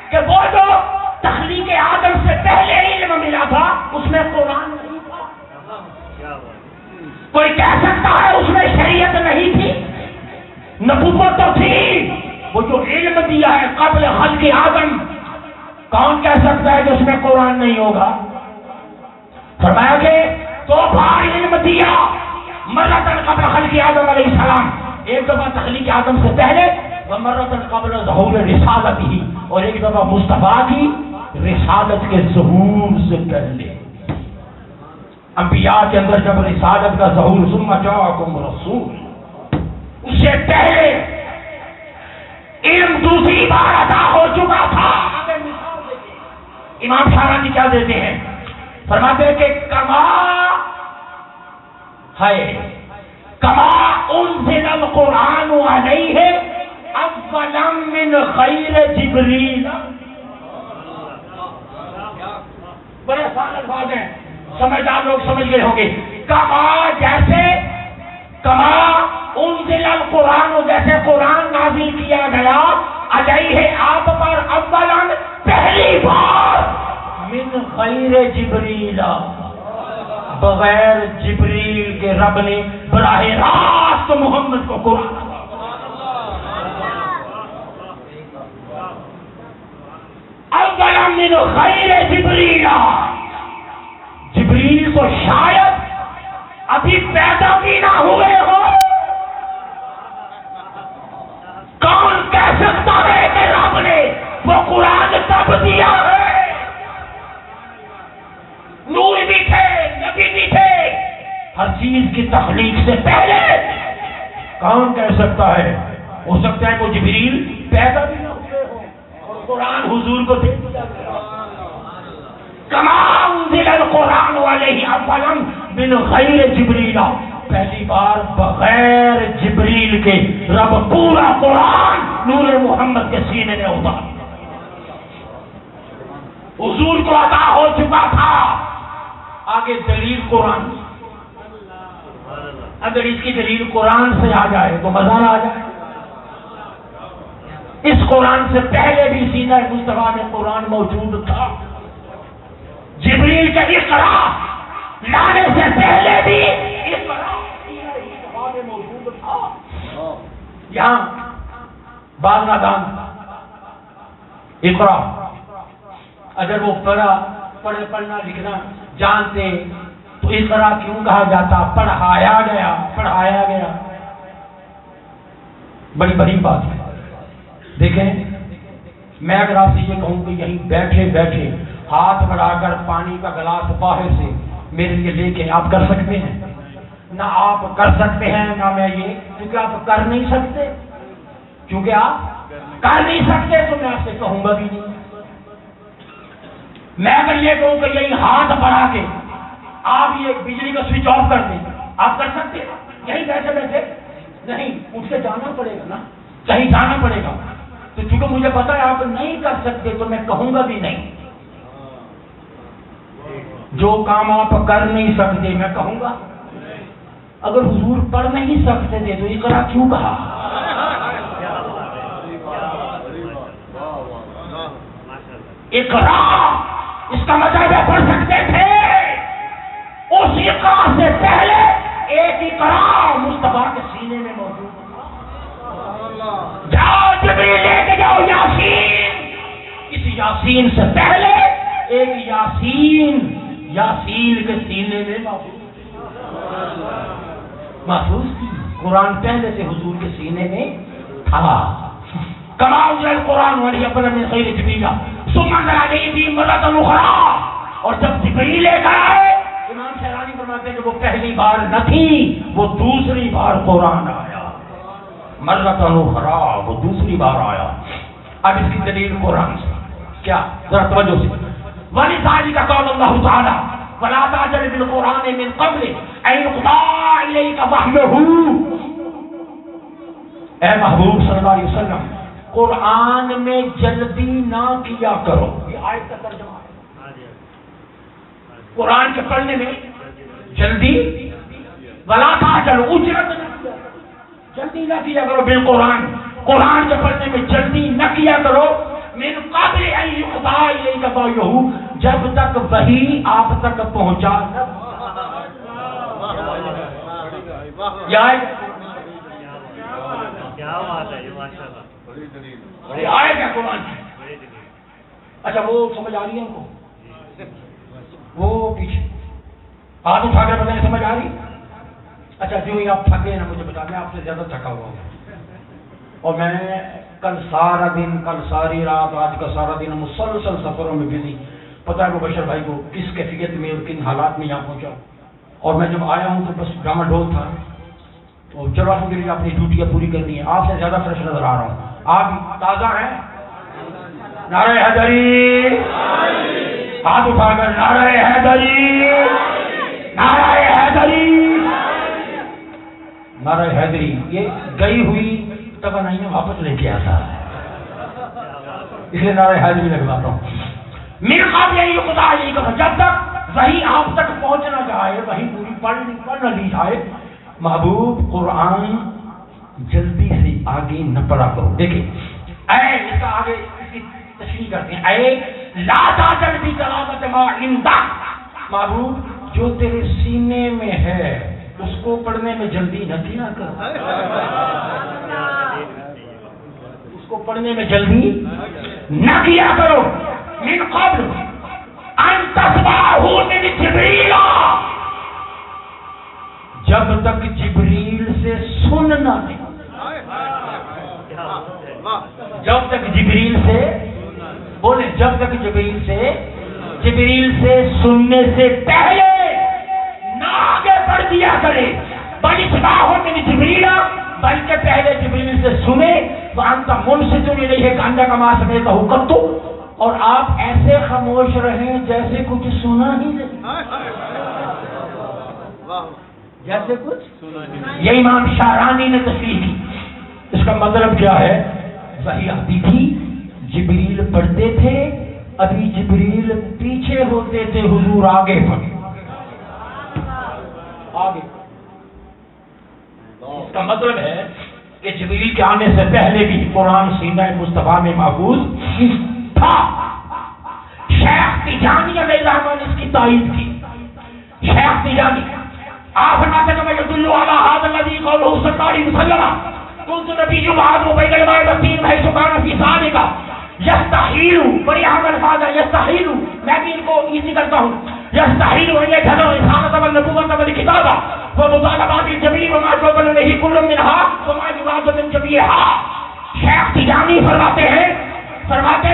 کہ وہ جو تخلیق آدم سے پہلے علم ملا تھا اس میں قرآن نہیں تھا؟ کوئی کہہ سکتا ہے اس میں شریعت نہیں تھی؟ نبوت تو تھی. وہ جو علم دیا ہے قبل خلق آدم، کون کہہ سکتا ہے کہ اس میں قرآن نہیں ہوگا؟ فرمایا کہ 2 بار علم دیا. مرتن قبل خلق آدم علیہ السلام، ایک دفعہ تخلیق آدم سے پہلے، ومرتن قبل ظہور رسالت ہی، اور ایک دفعہ مصطفیٰ کی رسالت کے ظہور سے پہلے. انبیاء کے اندر جب رسالت کا ظہور ثم جاءکم رسول، اس سے پہلے علم دوسری بار عطا ہو چکا تھا. امام شعرانی کیا دیتے ہیں؟ فرماتے ہیں کہ کما انزل القرآن علیہ اولا من خیر جبریل. بڑے آسان الفاظ ہیں، سمجھدار لوگ سمجھ گئے ہوں گے. کما جیسے، کما انزل القرآن، جیسے قرآن نازل کیا گیا، علیہ آپ پر اولا پہلی بار، من خیر جبریل بغیر جبریل کے رب نے براہ راست محمد کو قرآن. اولا من خیر جبریل، جبریل تو شاید ابھی پیدا بھی نہ ہوئے ہو. کون کہہ سکتا ہے کہ رب نے وہ قرآن تب دیا ہے؟ نور بھی تھے، نبی بھی تھے، ہر چیز کی تخلیق سے پہلے. کون کہہ سکتا ہے؟ ہو سکتا ہے وہ جبریل پیدا بھی نہ ہوئے ہو اور قرآن حضور کو دے دیا گیا. کما انزل القرآن علیہ اولا من غیر جبریل، پہلی بار بغیر جبریل کے رب پورا قرآن نور محمد کے سینے میں اتارا. حضور کو عطا ہو چکا تھا. آگے دلیل قرآن. اگر اس کی دلیل قرآن سے آ جائے تو مزہ نہ آ جائے. اس قرآن سے پہلے بھی سینہ مصطفیٰ میں قرآن موجود تھا. جبریل کا اقرا لانے سے پہلے بھی اقرا سینہ مصطفیٰ میں موجود تھا. یہاں بعض نادان اقرا اگر وہ پڑھنا لکھنا جانتے تو اقرا کیوں کہا جاتا؟ پڑھایا گیا. بڑی بڑی بات ہے. دیکھیں، میں اگر آپ سے یہ کہوں کہ یہیں بیٹھے بیٹھے ہاتھ بڑھا کر پانی کا گلاس باہر سے میرے لیے لے کے آپ کر سکتے ہیں؟ نہ آپ کر سکتے ہیں نہ میں یہ، کیونکہ آپ کر نہیں سکتے. کیونکہ آپ کر نہیں سکتے تو میں آپ سے کہوں گا بھی نہیں. میں اگر یہ کہوں کہ یہی ہاتھ بڑھا کے آپ یہ بجلی کا سوئچ آف کر دیں، آپ کر سکتے ہیں؟ یہیں بیٹھے بیٹھے نہیں، اٹھ کے جانا پڑے گا نا، کہیں جانا پڑے گا. تو چونکہ مجھے پتا ہے آپ نہیں کر سکتے تو میں کہوں گا بھی نہیں. جو کام آپ کر نہیں سکتے میں کہوں گا. اگر حضور پڑھ نہیں سکتے تھے تو اقرا کیوں کہا؟ اقرا اس کا مطلب ہے پڑھ سکتے تھے. اس اقرا سے پہلے ایک اقرا مصطفیٰ کے سینے میں موجود تھا. جاؤ جبریل لے کے جاؤ یاسین. اس یاسین سے پہلے ایک یاسین کے سینے میں محفوظ تھی. قرآن پہلے سے حضور کے سینے میں تھا. کما انزل القرآن وليكن من خير جبريل ثم انزل عليه به مرة أخرى. اور جب جبریل لے کر آئے، امام شہرانی فرماتے ہیں کہ وہ پہلی بار نہ تھی، وہ دوسری بار قرآن آیا. مرۃ اخری، وہ دوسری بار آیا. اب اس کی دلیل قرآن سے کیا، ذرا توجہ سے. وَلِذَلِكَ قَالَ اللَّهُ تَعَالَى وَلَا تَعْجَلْ بِالْقُرْآنِ مِنْ قَبْلِ أَنْ يُقْضَىٰ إِلَيْكَ وَحْيُهُ. اے محبوب صلی اللہ علیہ وسلم، قرآن میں جلدی نہ کیا کرو. یہ آیت کا ترجمہ ہے. قرآن کے پڑھنے میں جلدی، وَلَا تَعْجَلْ، اجرت نہ کیا، جلدی نہ کیا کرو بالقرآن. قرآن کے پڑھنے میں جلدی نہ کیا کرو. من قبل ان یقضی الیک وحیہ، جب تک وحی آپ تک پہنچا نہ. کیا بات ہے، ماشاءاللہ بڑی آیت ہے قرآن کی. اچھا وہ سمجھ آ رہی ہے ان کو؟ وہ پیچھے ہاتھ اٹھا کر بتائیں، سمجھ آ رہی؟ اچھا جو ہی آپ تھکے نا مجھے بتا، میں آپ سے زیادہ تھکا ہوا ہوں. اور میں کل سارا دن، کل ساری رات، آج کا سارا دن مسلسل سفروں میں بزی. پتہ ہے وہ بشر بھائی کو کس کیفیت میں اور کن حالات میں یہاں پہنچا. اور میں جب آیا ہوں تو بس ڈاما ڈول تھا. تو چلو الحمد للہ اپنی ڈیوٹیاں پوری کرنی ہے. آپ سے زیادہ فریش نظر آ رہا ہوں. آپ تازہ ہیں. نعرہ حیدری، ہاتھ اٹھا کر نعرہ حیدری، نعرہ حیدری، نعرہ حیدری. یہ گئی ہوئی توانائی واپس لے کے آتا ہے، اس لیے نعرہ حیدری لگواتا ہوں. من قبل ان یقضی الیک، جب تک وہی آپ تک پہنچ نہ جائے، وہی پوری پڑھ نہ لی جائے. محبوب قرآن جلدی سے آگے نہ پڑھا کرو. دیکھیں اے، اس کا آگے اس کی تشریح کرتے ہیں. اے لا تعجل بتلاوت ما عندک، محبوب جو تیرے سینے میں ہے اس کو پڑھنے میں جلدی نہ کیا کر. اس کو پڑھنے میں جلدی نہ کیا کرو. من قبل ان تسمعه من جبریل، جب تک جبریل سے سننا نہیں. جب تک جبریل سے بولے، جب تک جبریل سے سننے سے پہلے نہ آگے بڑھ دیا کرے. بَلِسْمَعْهُ مِنْ جِبْرِيلَ، بلکہ پہلے جبریل سے سنے. وَأَنْتَ مُنْصِتٌ إِلَيْهِ كَأَنَّكَ مَا سَمِعْتَهُ قَطُّ، اور آپ ایسے خاموش رہیں جیسے کچھ سنا ہی نہیں، جیسے کچھ سنا ہی نہیں. یہ امام شارانی نے تشریح کی. اس کا مطلب کیا ہے؟ وحی آتی تھی، جبریل پڑھتے تھے، ابھی جبریل پیچھے ہوتے تھے، حضور آگے پڑھے. آگے اس کا مطلب ہے کہ جبریل کے آنے سے پہلے بھی قرآن سینہ مصطفیٰ میں محفوظ تھا. شیخ تیجانی علیہ الرحمہ نے اس کی تائید کی. شیخ تیجانی آپ فرماتے ہیں کہ میں یدل علی ھذا الذی قوله صلی اللہ علیہ وسلم قلت نبی بعد وبین الماء والطین حیث کان فی ذلک یستحیل، بڑی اہم الفاظ ہے یستحیل، میں بھی ان کو ایزی کرتا ہوں. یستحیل ان یجھل رسالۃ والنبوۃ والکتابہ ومطالبات الجمیع وما جبل الیہ کل منھا وما یراد من جمیعھا. شیخ تیجانی فرماتے ہیں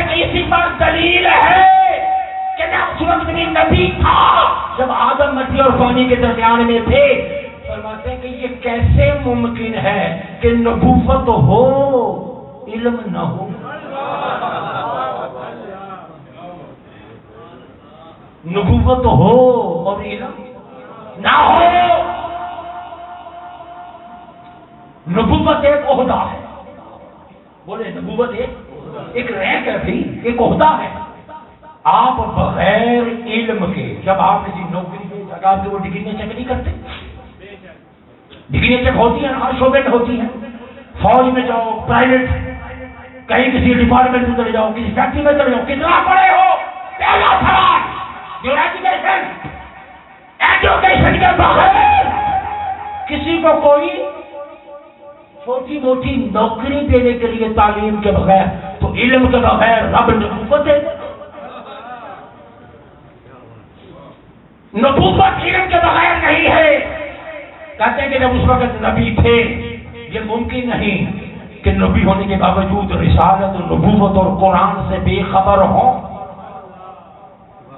کہ اسی پر دلیل ہے کہ نبی نبی تھا جب آدم مٹی اور پانی کے درمیان میں تھے. فرماتے ہیں کہ یہ کیسے ممکن ہے کہ نبوت ہو علم نہ ہو. نبوت ہو اور علم نہ ہو. نبوت ایک عہدہ ہے. بولے نبوت ایک رینک ہے بھائی، ایک عہدہ ہے. آپ بغیر علم کے جب آپ کسی نوکری میں جگہ پہ وہ ڈگریاں چیک نہیں کرتے. ڈگریاں چیک ہوتی ہیں، ہر شعبے میں ہوتی ہیں. فوج میں جاؤ، پرائیویٹ کہیں کسی ڈپارٹمنٹ میں چلے جاؤ، کسی فیکٹری میں چلے جاؤ، کتنا پڑھے ہو؟ پہلا سوال ایجوکیشن کے بغیر کسی کو کوئی چھوٹی موٹی نوکری دینے کے لیے تعلیم کے بغیر، تو علم کے بغیر رب نبوت دے. نبوت علم کے بغیر نہیں ہے. کہتے ہیں کہ جب اس وقت نبی تھے یہ ممکن نہیں کہ نبی ہونے کے باوجود رسالت، نبوت اور قرآن سے بے خبر ہوں؟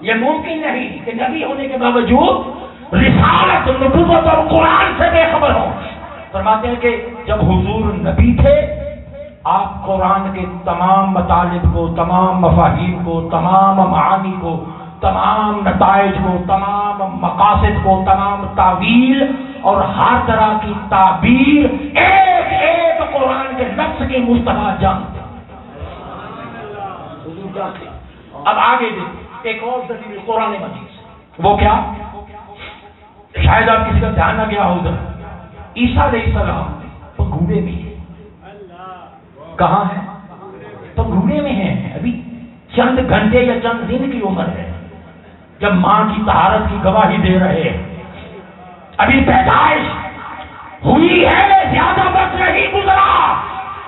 یہ ممکن نہیں کہ نبی ہونے کے باوجود رسالت، نبوت اور قرآن سے بے خبر ہوں۔ فرماتے ہیں کہ جب حضور نبی تھے، آپ قرآن کے تمام مطالب کو، تمام مفاہیم کو، تمام معانی کو، تمام نتائج کو، تمام مقاصد کو، تمام تعویل اور ہر طرح کی تعبیر، ایک ایک قرآن کے لفظ کے مصطفیٰ جانتے۔ اب آگے دیکھیں ایک اور دلیل قرآن مجید سے، وہ کیا؟ شاید آپ کسی کا دھیان نہ گیا ہوگا، عیسیٰ علیہ السلام پنگھوڑے میں ہیں۔ کہاں ہے؟ پنگھوڑے میں ہیں۔ ابھی چند گھنٹے یا چند دن کی عمر ہے جب ماں کی طہارت کی گواہی دے رہے ہیں۔ ابھی پیدائش ہوئی ہے، زیادہ وقت نہیں گزرا،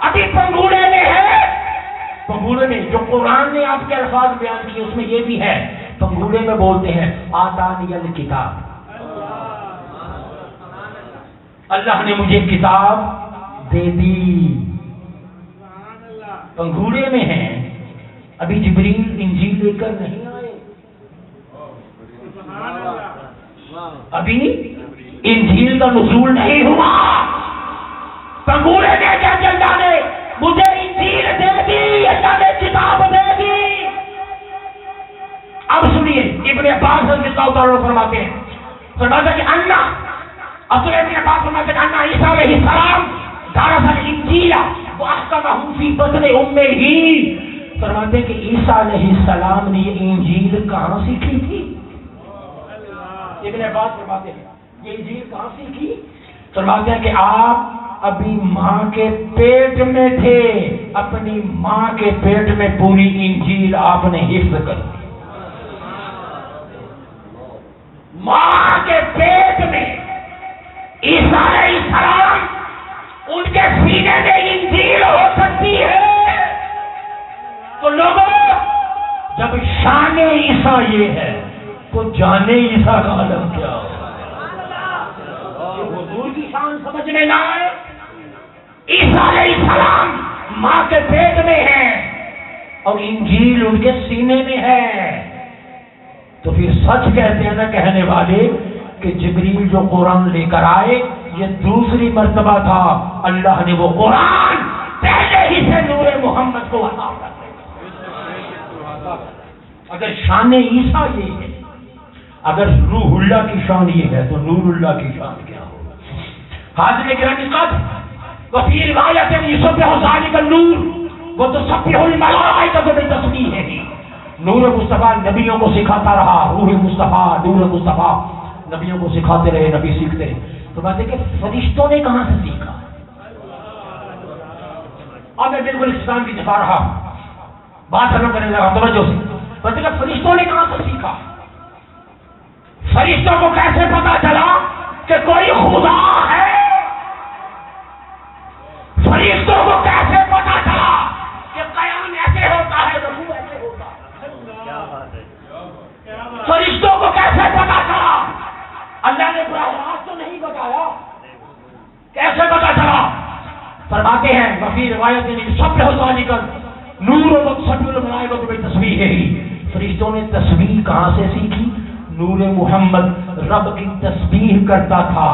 ابھی پنگھوڑے میں ہے۔ پنگھوڑے میں جو قرآن نے آپ کے الفاظ بیان کیے اس میں یہ بھی ہے، پنگھوڑے میں بولتے ہیں آتانی الکتاب، اللہ نے مجھے کتاب دے دی۔ پنگھوڑے میں ہیں، ابھی جبریل انجیل لے کر نہیں آئے، ابھی انجیل کا نزول نہیں ہوا۔ پنگھوڑے میں کیا اللہ نے مجھے انجیل دے دی، اللہ نے کتاب دے دی۔ اب سنیے ابن عباس رضی اللہ تعالیٰ عنہ فرماتے ہیں، فرماتے کہ ابن عباس فرماتے ہیں ان عیسیٰ علیہ السلام درس الانجیل واحکمہ فی بطن امہ، فرماتے ہیں کہ عیسیٰ علیہ السلام نے یہ انجیل کہاں سیکھی تھی؟ ابن عباس فرماتے ہیں یہ انجیل کہاں سیکھی؟ فرماتے ہیں کہ آپ ابھی ماں کے پیٹ میں تھے، اپنی ماں کے پیٹ میں پوری انجیل آپ نے حفظ کر دی۔ ماں کے پیٹ میں عیسیٰ علیہ السلام، ان کے سینے میں انجیل ہو سکتی ہے۔ تو لوگوں جب شان عیسیٰ یہ ہے تو جانے عیسیٰ کا عالم کیا ہو؟ حضور کی شان سمجھ میں نہ آئے؟ عیسیٰ علیہ السلام ماں کے پیٹ میں ہے اور انجیل ان کے سینے میں ہے، تو پھر سچ کہتے ہیں نا کہنے والے کہ جبریل جو قرآن لے کر آئے یہ دوسری مرتبہ تھا، اللہ نے وہ قرآن پہلے ہی سے نور محمد کو عطا کر دیا۔ اگر شان عیسیٰ یہ ہے، اگر روح اللہ کی شان یہ ہے تو نور اللہ کی شان کیا ہو؟ حاضر گرامی قدر وفی روایت یسبح ذلک النور وتسبح الملائکۃ بتسبیحہ، نور مصطفیٰ نبیوں کو سکھاتا رہا، روح مصطفیٰ، نور مصطفیٰ نبیوں کو سکھاتے رہے، نبی سیکھتے رہے۔ تو بات ہے کہ فرشتوں نے کہاں سے سیکھا؟ اب میں بالکل اسلام کی دفاع رہا، بات ختم کرنے لگا توجہ سے۔ بات ہے کہ فرشتوں نے کہاں سے سیکھا؟ فرشتوں کو کیسے پتا چلا کہ کوئی خدا ہے؟ فرشتوں کو کیسے پتا چلا کہ قیام ایسے ہوتا ہے، رکوع ایسے ہوتا ہے؟ فرشتوں کو کیسے پتا چلا؟ اللہ نے براہ راست تو نہیں بتایا، کیسے پتا چلا؟ فرماتے ہیں وفی روایت سب ہوتا کر نور و سب الملائکۃ بتسبیحہ، فرشتوں نے تسبیح کہاں سے سیکھی؟ نور محمد رب کی تسبیح کرتا تھا،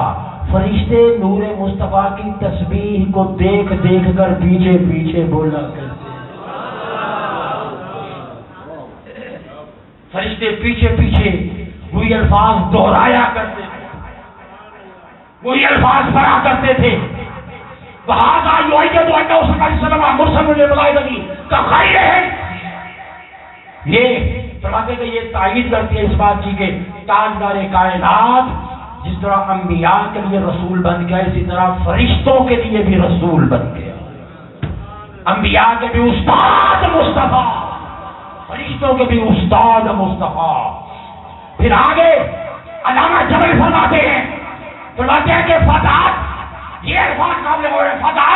فرشتے نور مصطفیٰ کی تسبیح کو دیکھ دیکھ کر پیچھے پیچھے بولا کرتے، فرشتے پیچھے پیچھے وہی الفاظ دہرایا کرتے تھے، وہی الفاظ پڑھا کرتے تھے۔ وہذا یؤید انہ صلی اللہ علیہ وسلم مرسل للملائکۃ کغیرہ، یہ فرماتے کہ یہ تائید کرتی ہے اس بات کی کہ تاجدار کائنات جس طرح انبیاء کے لیے رسول بن گیا، اسی طرح فرشتوں کے لیے بھی رسول بن گیا۔ انبیاء کے بھی استاد مصطفیٰ، فرشتوں کے بھی استاد مصطفیٰ۔ پھر آگے علامہ جبل فرماتے ہیں کہ فتح، یہ الفاظ قابل غور ہے، فتح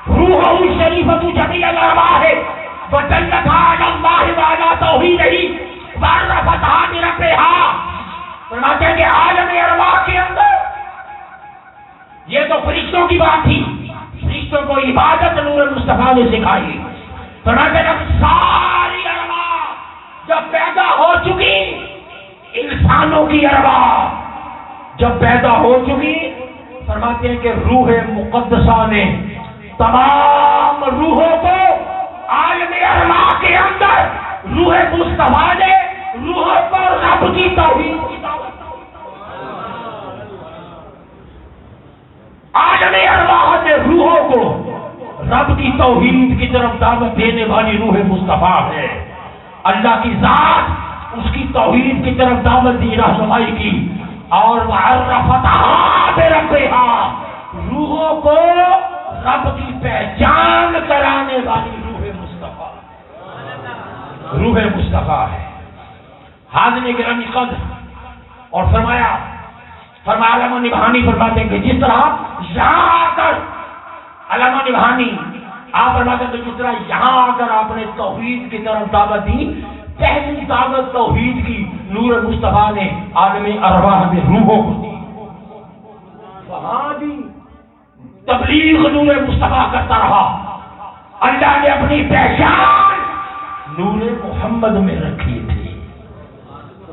روح شریفۃ جمیع الارواح ودلتھا علی اللہ وعلی توحیدہ وعرفتھا بربھا، فرماتے ہیں کہ عالم ارواح کے اندر یہ تو فرشتوں کی بات تھی، فرشتوں کو عبادت نور مصطفیٰ نے سکھائی. فرماتے جب ساری ارواح جب پیدا ہو چکی، انسانوں کی ارواح جب پیدا ہو چکی، فرماتے ہیں کہ روح مقدسہ نے تمام روحوں کو عالم ارواح کے اندر روح مصطفیٰ نے روحوں کو رب کی توحید کی دعوت. عالم ارواح نے روحوں کو رب کی توحید کی طرف دعوت دینے والی روح مصطفیٰ ہے. اللہ کی ذات اس کی توحید کی طرف دعوت دی، رہنمائی کی. اور وعرفتہا بربہا، روحوں کو رب کی پہچان کرانے والی روح مصطفیٰ روح مصطفیٰ ہے. حاضر گرامی قدر، اور فرمایا علامہ نبہانی فرماتے ہیں کہ جس طرح یہاں آ کر علامہ نبہانی آپ فرماتے ہیں کہ جس طرح یہاں آ کر آپ نے توحید کی طرف دعوت دی، پہلی دعوت توحید کی نور مصطفیٰ نے عالم ارواح میں روحوں کو دی. وہاں بھی تبلیغ نور مصطفیٰ کرتا رہا. اللہ نے اپنی پہچان نور محمد میں رکھی تھی.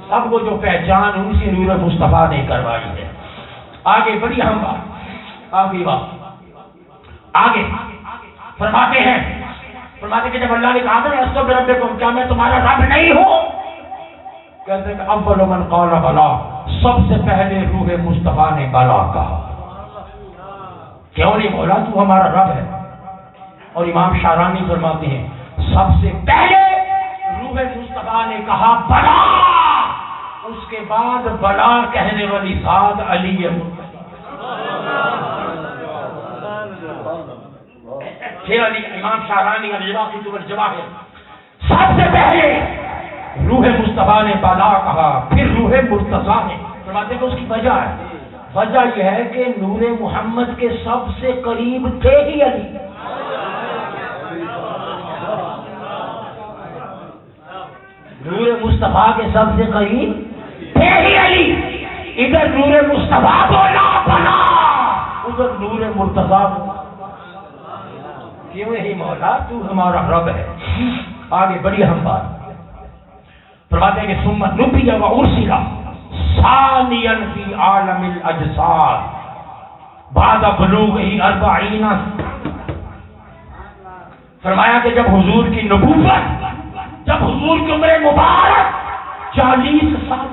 سب کو جو پہچان ان سے نور مصطفیٰ نے کروائی ہے. آگے بڑی اہم بات، آگے فرماتے ہیں کہ جب اللہ نے کہا تھا استغفر بربکم، کیا میں تمہارا رب نہیں ہوں؟ کہتے ہیں کہ اول من قال بلا، سب سے پہلے روح مصطفیٰ نے بلا کہا. کیوں نہیں بولا تو ہمارا رب ہے؟ اور امام شارانی فرماتے ہیں سب سے پہلے روح مصطفیٰ نے کہا بلا، اس کے بعد بلا کہنے والی ذات علی پھر علی. امام شارانی الجواہر، سب سے پہلے روح مصطفیٰ نے بلا کہا، پھر روح مرتضیٰ نے. فرماتے ہیں کہ اس کی وجہ ہے، وجہ یہ ہے کہ نور محمد کے سب سے قریب تھے ہی علی. نور مصطفیٰ کے سب سے قریب تھے ہی علی. ادھر نور مصطفیٰ بولا بنا، ادھر نور مرتضیٰ. کیوں نہیں مولا تو ہمارا رب ہے. آگے بڑی اہم بات فرماتے ہیں کہ ثم نبی و ارسل ثانیا فی عالم الاجساد بعد بلوغہ 40. فرمایا کہ جب حضور کی نبوت، جب حضور کی عمر مبارک 40 سال،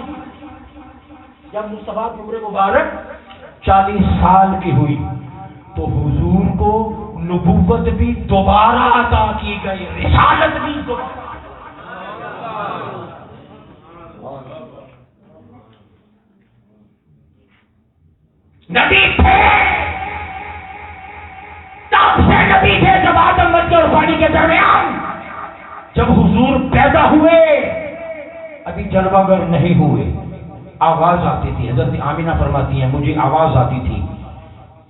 جب مصطفیٰ کی عمر مبارک 40 سال کی ہوئی تو حضور کو نبوت بھی دوبارہ عطا کی گئی، رسالت بھی دوبارہ. نبی تھے، تب سے نبی تھے جب آدم مکہ اور پانی کے درمیان. جب حضور پیدا ہوئے ابھی جلوہ گر نہیں ہوئے، آواز آتی تھی. حضرت آمینہ فرماتی ہیں مجھے آواز آتی تھی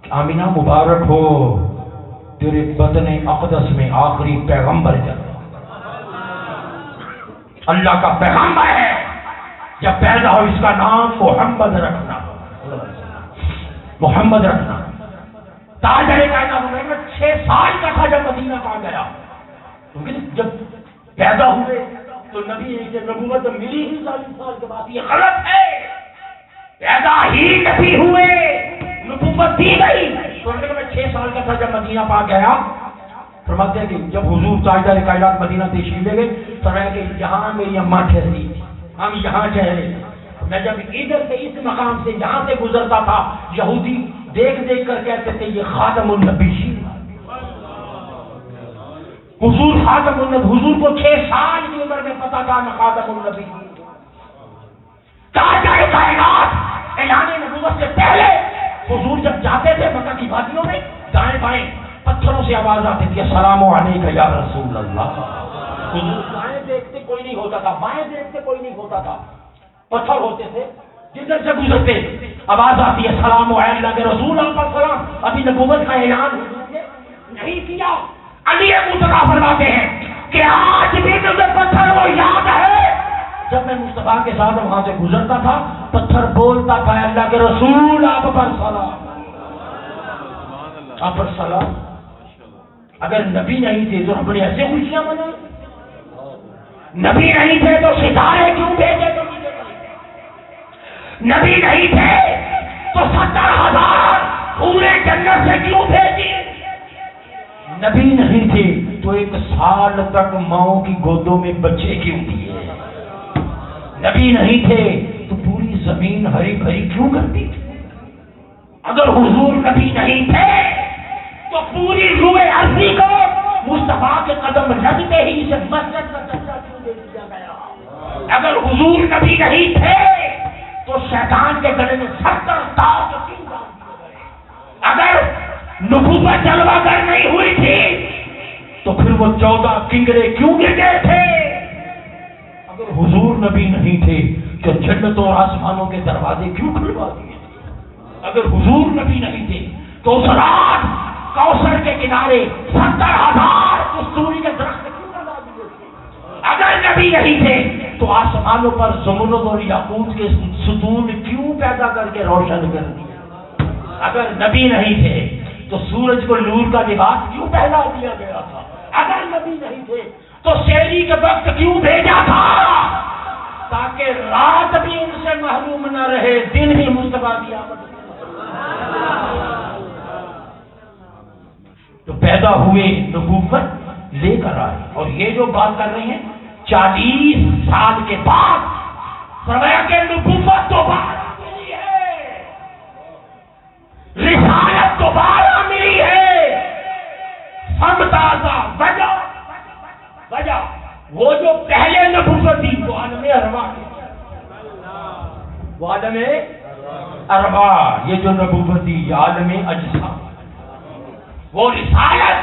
کہ آمینہ مبارک ہو، تیرے بدن اقدس میں آخری پیغمبر جب اللہ کا پیغمبر ہے، جب پیدا ہو اس کا نام محمد رکھنا، محمد رکھنا. تاجر کائنات میں 6 سال کا تھا جب مدینہ پا گیا. جب پیدا ہوئے تو نبی سے نبوت ملی ہی 40 سال کے بعد. یہ غلط ہے، پیدا ہی نبی ہوئے نبوت دی گئی. تو میں 6 سال کا تھا جب مدینہ پا گیا. فرماتے ہیں کہ جب حضور تاجدار کائنات مدینہ تشریف لے گئے، فرمایا کہ یہاں میری اماں ٹھہری تھی، ہم یہاں ٹھہرے. میں جب ادھر سے اس مقام سے یہاں سے گزرتا تھا، یہودی دیکھ دیکھ کر کہتے تھے یہ خاتم النبی. حضور خاتم النبی، حضور کو 6 سال کی عمر میں پتا تھا میں خاتم النبی. تاجدار کائنات اعلان نبوت سے پہلے حضور جب جاتے تھے مکہ کی وادیوں میں، دائیں بائیں پتھروں سے آواز آتی تھی السلام علیکم یا رسول اللہ. حضور دائیں دیکھتے کوئی نہیں ہوتا تھا، بائیں دیکھتے کوئی نہیں ہوتا تھا، پتھر ہوتے تھے. جدھر سے گزرتے آواز آتی ہے السلام علیکم کے رسول اللہ السلام. ابھی نبوت کا اعلان حضور نے نہیں کیا. علی مرتضیٰ فرماتے ہیں کہ آج بھی مجھے پتھر وہ یاد ہے جب میں مصطفیٰ کے ساتھ وہاں سے گزرتا تھا، پتھر بولتا تھا اللہ کے رسول آپ پر سلام، آپ پر سلام. اگر نبی نہیں تھے تو رب نے ایسے خوشیاں منائی؟ نبی نہیں تھے تو ستارے کیوں بھیجے؟ نبی نہیں تھے تو 70,000 پورے جنت سے کیوں بھیجی؟ نبی نہیں تھے تو 1 سال تک ماؤں کی گودوں میں بچے کیوں دیے؟ نبی نہیں تھے تو پوری زمین ہری بھری کیوں کرتی تھی؟ اگر حضور نبی نہیں تھے تو پوری روح ارضی کو مصطفیٰ کے قدم لگتے ہی اسے مسجد کا درجہ کیوں دے دیا گیا؟ اگر حضور نبی نہیں تھے تو شیطان کے گلے میں 70 تاج کیوں ڈال دیے گئے؟ اگر نبوت جلوہ گر نہیں ہوئی تھی تو پھر وہ 14 کنگرے کیوں گر گئے تھے؟ اگر حضور نبی نہیں تھے تو جنت اور آسمانوں کے دروازے کیوں کھلوا دیے؟ اگر حضور نبی نہیں تھے تو اس رات کوثر کے کنارے 70,000 کستوری کے درخت کیوں لگا دیے تھے؟ اگر نبی نہیں تھے تو آسمانوں پر زمرد اور یاقوت کے ستون کیوں پیدا کر کے روشن کر دیا؟ اگر نبی نہیں تھے تو سورج کو نور کا لباس کیوں پہنا دیا گیا تھا؟ اگر نبی نہیں تھے تو سحری کے وقت کیوں بھیجا تھا؟ تاکہ رات بھی ان سے محروم نہ رہے، دن بھی مصطفیٰ کی آمد تو پیدا ہوئے، نبوت لے کر آئے۔ اور یہ جو بات کر رہے ہیں 40 سال کے بعد فرمایا کہ نبوت دوبارہ ملی ہے، رسالت دوبارہ ملی ہے۔ فمتازہ وجہ وہ جو پہلے نبوت تھی وہ عالم ارواح ہے، وہ عالم ارواح، یہ جو نبوت تھی یہ عالم اجسام، وہ رسالت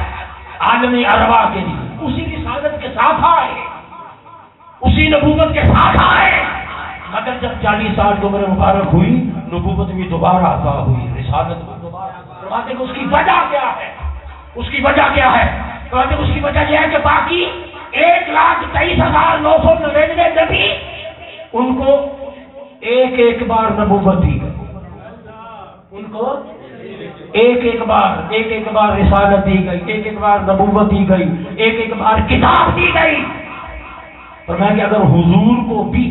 عالم ارواح کے لیے، اسی رسالت کے ساتھ آئے، اسی نبوت کے ساتھ آئے، مگر جب 40 سال کی عمر مبارک ہوئی نبوت بھی دوبارہ عطا ہوئی، رسالت بھی دوبارہ۔ فرماتے کہ اس کی وجہ کیا ہے؟ اس کی وجہ کیا ہے؟ فرماتے اس کی وجہ یہ ہے کہ باقی 1,23,999 نبی ان کو ایک بار نبوت دی گئی، ان کو ایک بار رسالت دی گئی، ایک بار نبوت دی گئی، ایک بار کتاب دی گئی۔ فرمایا کہ اگر حضور کو بھی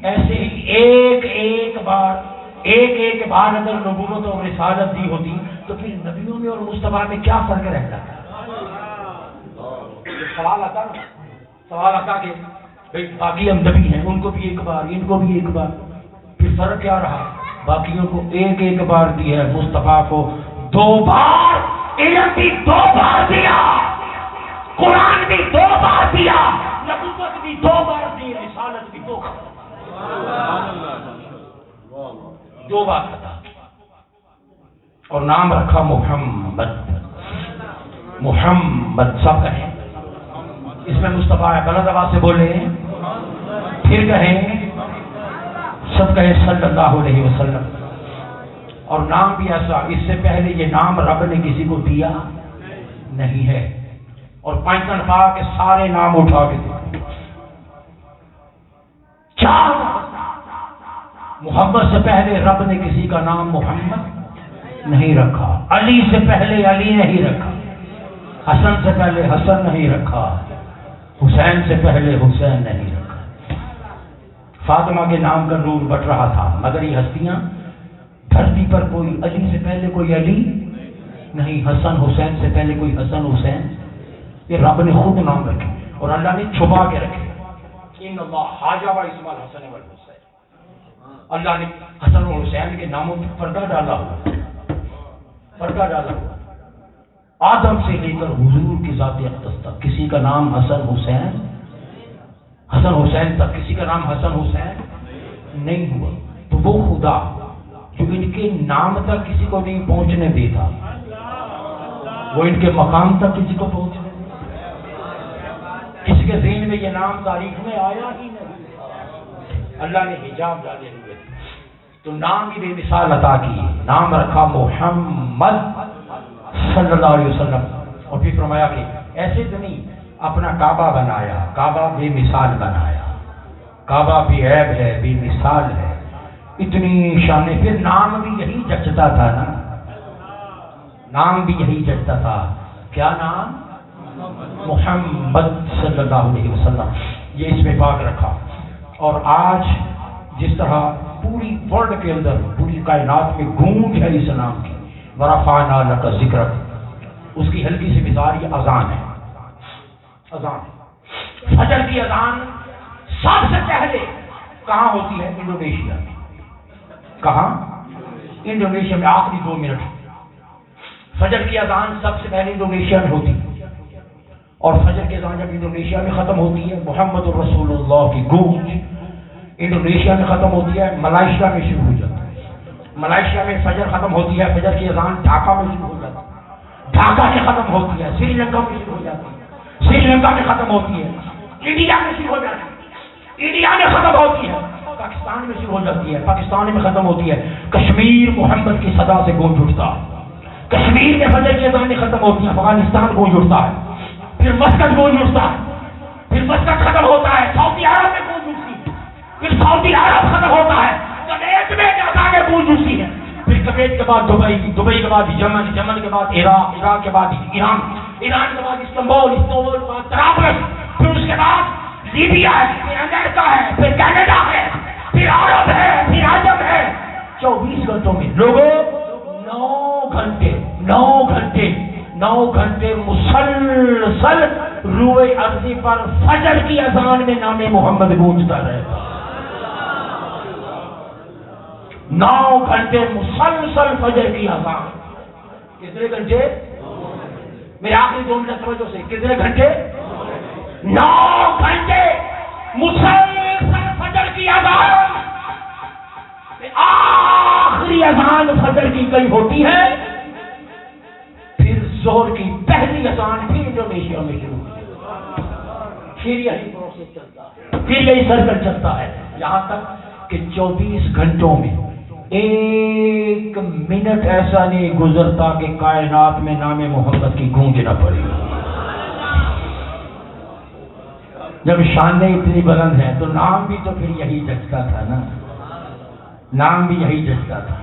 ایسے ہی ایک بار اگر نبوت اور رسالت دی ہوتی تو پھر نبیوں میں اور مصطفیٰ میں کیا فرق رہتا؟ سوال آتا کہ باقی ہم نبی ہیں، ان کو بھی ایک بار، ان کو بھی ایک بار، پھر فرق کیا رہا؟ باقیوں کو ایک بار دی ہے، مصطفیٰ کو 2 بار، علم بھی 2 بار دیا، قرآن بھی 2 بار دیا، نبوت بھی 2 بار دی، رسالت بھی 2 بار تھا، اور نام رکھا محمد سب کہیں، اس میں مصطفیٰ ہے، بلند آواز سے بولے، پھر کہیں، سب کہیں صلی اللہ علیہ وسلم۔ اور نام بھی ایسا، اس سے پہلے یہ نام رب نے کسی کو دیا نہیں ہے، اور 5 تنخواہ کے سارے نام اٹھا کے دے، 4 محمد سے پہلے رب نے کسی کا نام محمد نہیں رکھا، علی سے پہلے علی نہیں رکھا، حسن سے پہلے حسن نہیں رکھا، حسین سے پہلے حسین نہیں رکھا۔ فاطمہ کے نام کا نور بٹ رہا تھا، مگر یہ ہستیاں دھرتی پر کوئی علی سے پہلے کوئی علی نہیں، حسن حسین سے پہلے کوئی حسن حسین، یہ رب نے خود نام رکھے اور اللہ نے چھپا کے رکھے۔ ان اللہ حاجب اسم الحسن والحسین، اللہ نے حسن اور حسین کے ناموں پر پردہ ڈالا ہوا۔ آدم سے لے کر حضور کی ذات اقدس تک کسی کا نام حسن حسین تک کسی کا نام حسن حسین نہیں ہوا۔ تو وہ خدا جو ان کے نام تک کسی کو نہیں پہنچنے دیتا، وہ ان کے مقام تک کسی کو پہنچنے دیتا، کسی کے ذہن میں یہ نام تاریخ میں آیا ہی نہیں، اللہ نے حجاب ڈالے ہوئے، تو نام بھی بے مثال عطا کی، نام رکھا محمد صلی اللہ علیہ وسلم۔ اور پھر فرمایا کہ ایسے تو نہیں، اپنا کعبہ بنایا، کعبہ بے مثال بنایا، کعبہ بے عیب ہے، بے مثال ہے، اتنی شان۔ پھر نام بھی یہی جچتا تھا نا، نام بھی یہی جچتا تھا، کیا نام؟ محمد صلی اللہ علیہ وسلم، یہ اس میں پاک رکھا۔ اور آج جس طرح پوری ورلڈ کے اندر، پوری کائنات میں گونج ہے اس نام کی، ورفعنا لک ذکرک، اس کی ہلکی سی مثال یہ اذان ہے۔ اذان فجر کی اذان سب سے پہلے کہاں ہوتی ہے؟ انڈونیشیا میں۔ کہاں؟ انڈونیشیا میں۔ آخری 2 منٹ فجر کی اذان سب سے پہلے انڈونیشیا میں ہوتی ہے، اور فجر کی اذان جب انڈونیشیا میں ختم ہوتی ہے، محمد رسول اللہ کی گونج انڈونیشیا میں ختم ہوتی ہے، ملائیشیا میں شروع ہو جاتی ہے۔ ملائیشیا میں فجر ختم ہوتی ہے، فجر کی اذان ڈھاکہ میں شروع ہو جاتی ہے، ڈھاکہ میں ختم ہوتی ہے، سری لنکا میں شروع ہو جاتی ہے، سری لنکا میں ختم ہوتی ہے، انڈیا میں شروع ہو جاتی ہے، انڈیا میں ختم ہوتی ہے، پاکستان میں شروع ہو جاتی ہے، پاکستان میں ختم ہوتی ہے، کشمیر محمد کی صدا سے گونج اٹھتا ہے، کشمیر میں فجر کی اذانیں ختم ہوتی ہیں، افغانستان گونج اٹھتا ہے، پھر مسقط گونج اٹھتا ہے، پھر مسقط ختم ہوتا ہے، سعودی عرب میں گونج اٹھتی ہے، پھر سعودی عرب ختم ہوتا ہے، کویت میں اذانیں گونج اٹھتی ہیں، پھر کویت کے بعد دبئی، دبئی کے بعد یمن، یمن کے بعد عراق، عراق کے بعد ایران، ایران کے بعد استنبول، استنبول کے بعد طرابلس، پھر اس کے بعد لیبیا ہے، پھر امریکہ ہے، پھر کینیڈا ہے، پھر عرب ہے، پھر عجم ہے۔ 24 گھنٹوں میں لوگوں 9 گھنٹے مسلسل روئے ارضی پر فجر کی اذان میں نام محمد گونجتا رہتا۔ 9 گھنٹے مسلسل فجر کی اذان۔ کتنے گھنٹے؟ میرے آخری 2 منٹ توجہ سے، کتنے گھنٹے؟ 9 گھنٹے مسلسل فجر کی اذان۔ آخری اذان فجر کی گئی ہوتی ہے، پھر ظہر کی پہلی اذان پھر انڈونیشیا میں شروع ہوتی ہے، پھر یہی پروسیس چلتا ہے، پھر یہی سرکل چلتا ہے، یہاں تک کہ 24 گھنٹوں میں 1 منٹ ایسا نہیں گزرتا کہ کائنات میں نام محمد کی گونج نہ پڑی۔ جب شانیں اتنی بلند ہیں تو نام بھی تو پھر یہی جچتا تھا نا، نام بھی یہی جچتا تھا۔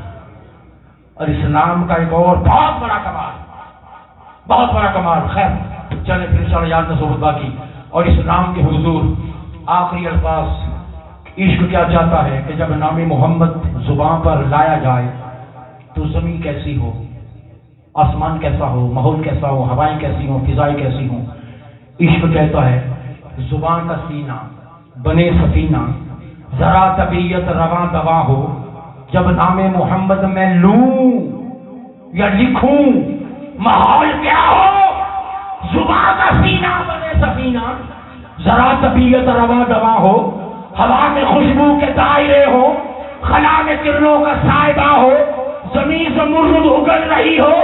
اور اس نام کا ایک اور بہت بڑا کمال، بہت بڑا کمال، خیر چلے پھر انشاءاللہ یاد نصیحت باقی۔ اور اس نام کے حضور آخری الفاظ، عشق کیا چاہتا ہے کہ جب نام محمد زبان پر لایا جائے تو زمین کیسی ہو، آسمان کیسا ہو، ماحول کیسا ہو، ہوائیں کیسی ہوں، فضائیں کیسی ہوں۔ عشق کہتا ہے زبان کا سینہ بنے سفینہ، ذرا طبیعت رواں دوا ہو، جب نام محمد میں لوں یا لکھوں ماحول کیا ہو، زبان کا سینہ بنے سفینہ، ذرا طبیعت رواں دوا ہو، ہوا میں خوشبو کے دائرے ہو، خلا میں کرنوں کا سائبہ ہو، زمین سے مرد اگل رہی ہو،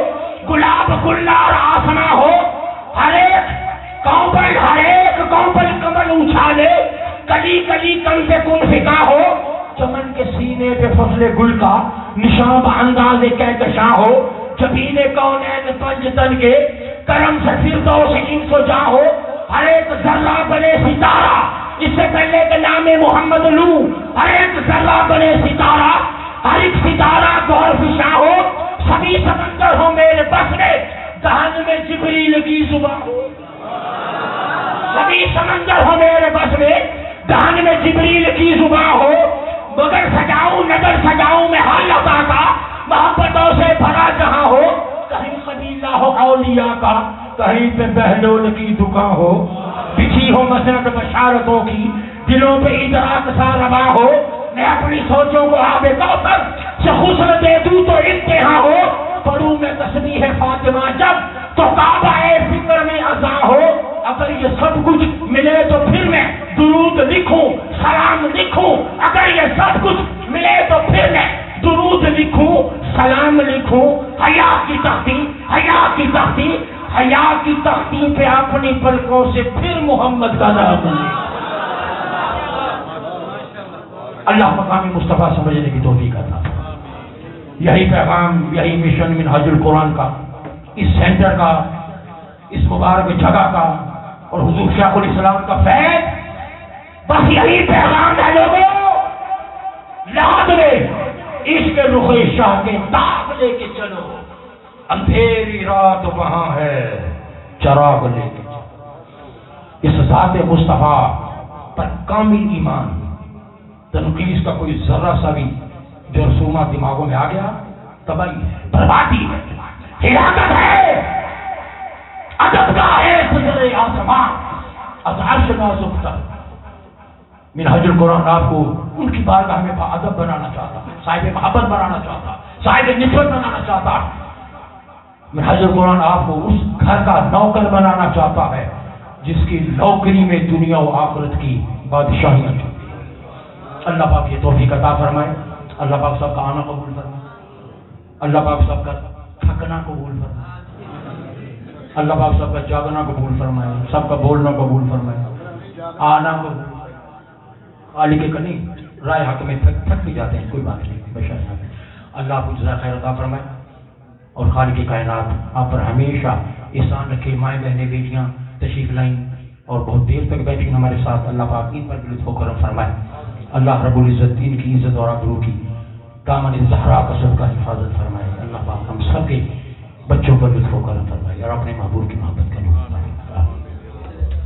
گلاب گلنار آسماں ہو، ہر ایک کونپل کمل اچھالے، کلی کلی کل سے کن فکا ہو، چمن کے سینے پہ فصل گل کا نشان انداز کہکشاں ہو، جبین کونین پنج تن کے کرم سے فردوس انس و جاں ہو، ہر ایک ذرہ بنے ستارہ، اس سے پہلے کہ نام محمد لوں، ہر ایک ذرہ بنے ستارہ، ہر ایک ستارہ گور فشاں ہو، سبھی سمندر ہو میرے بس میں، دہن میں جبریل کی زبان ہو، سبھی سمندر ہو میرے بس میں، دہن میں جبریل کی زبان ہو، مگر سجاؤں نظر سجاؤں میں ہر لتا کا، محبتوں سے بھرا جہاں ہو، کہیں قبیلہ ہو اولیاء کا، کہیں پہ بہلول کی دکان ہو، بچھی ہو مسند بشارتوں کی، دلوں پہ ادراک سا روا ہو، میں اپنی سوچوں کو آب کوثر سے غسل دے دوں تو انتہا ہو، پڑھوں میں تسبیح فاطمہ جب تو کعبہ فکر میں اذاں ہو، اگر یہ سب کچھ ملے تو پھر میں درود لکھوں سلام لکھوں، اگر یہ سب کچھ ملے تو پھر میں درود لکھوں سلام لکھوں، حیا کی تختی، حیا کی تختی، حیا کی تختی پہ اپنی پلکوں سے پھر محمد کا نام لے۔ اللہ مقام مصطفیٰ سمجھنے کی توفیق عطا۔ یہی پیغام، یہی مشن منہاج القرآن کا، اس سینٹر کا، اس مبارک جگہ کا، اور حضور شیخ الاسلام کا فیض، بس یہی پیغام ہے لوگوں، لاد لے عشق رخ شاہ کے داغ لے کے چلو، اندھیری رات وہاں ہے چراغ لے کے چلو۔ ذات مصطفیٰ پر کامل ایمان، تنقیص کا کوئی ذرہ سا بھی جرثومہ دماغوں میں آ گیا، تباہی ہے، بربادی ہے، ہلاکت ہے۔ ادب کا ہے سجدے آسمان، از عرش نازک تر۔ منہاج القرآن آپ کو ان کی بارگاہ میں ادب بنانا چاہتا، صاحب محبت بنانا چاہتا، صاحب نسبت بنانا چاہتا۔ منہاج القرآن آپ کو اس گھر کا نوکر بنانا چاہتا ہے جس کی نوکری میں دنیا و آخرت کی بادشاہیاں چلتی ہیں۔ اللہ پاک یہ توفیق عطا فرمائے، اللہ پاک سب کا آنا قبول فرمائے، اللہ پاک سب کا تھکنا قبول فرمائے، اللہ پاک سب کا جاگنا قبول فرمائے، سب کا بولنا قبول فرمائے، آنا قبول فرمائے۔ خالی کے کنی رائے حق میں تھک بھی جاتے ہیں، کوئی بات نہیں، بشر اللہ آپ کو جزائے خیر عطا فرمائے اور خالق کائنات آپ پر ہمیشہ احسان رکھے۔ مائیں بہنیں بیٹیاں تشریف لائیں اور بہت دیر تک بیٹھی ہمارے ساتھ، اللہ پاک ان پر بھی لطف و کرم فرمائے۔ اللہ رب العزت دین کی عزت اور آبرو کی دامن زہرا کا صدقہ حفاظت فرمائے۔ اللہ پاک ہم سب کے بچوں پر لطف و کرم فرمائے اور اپنے محبوب کی محبت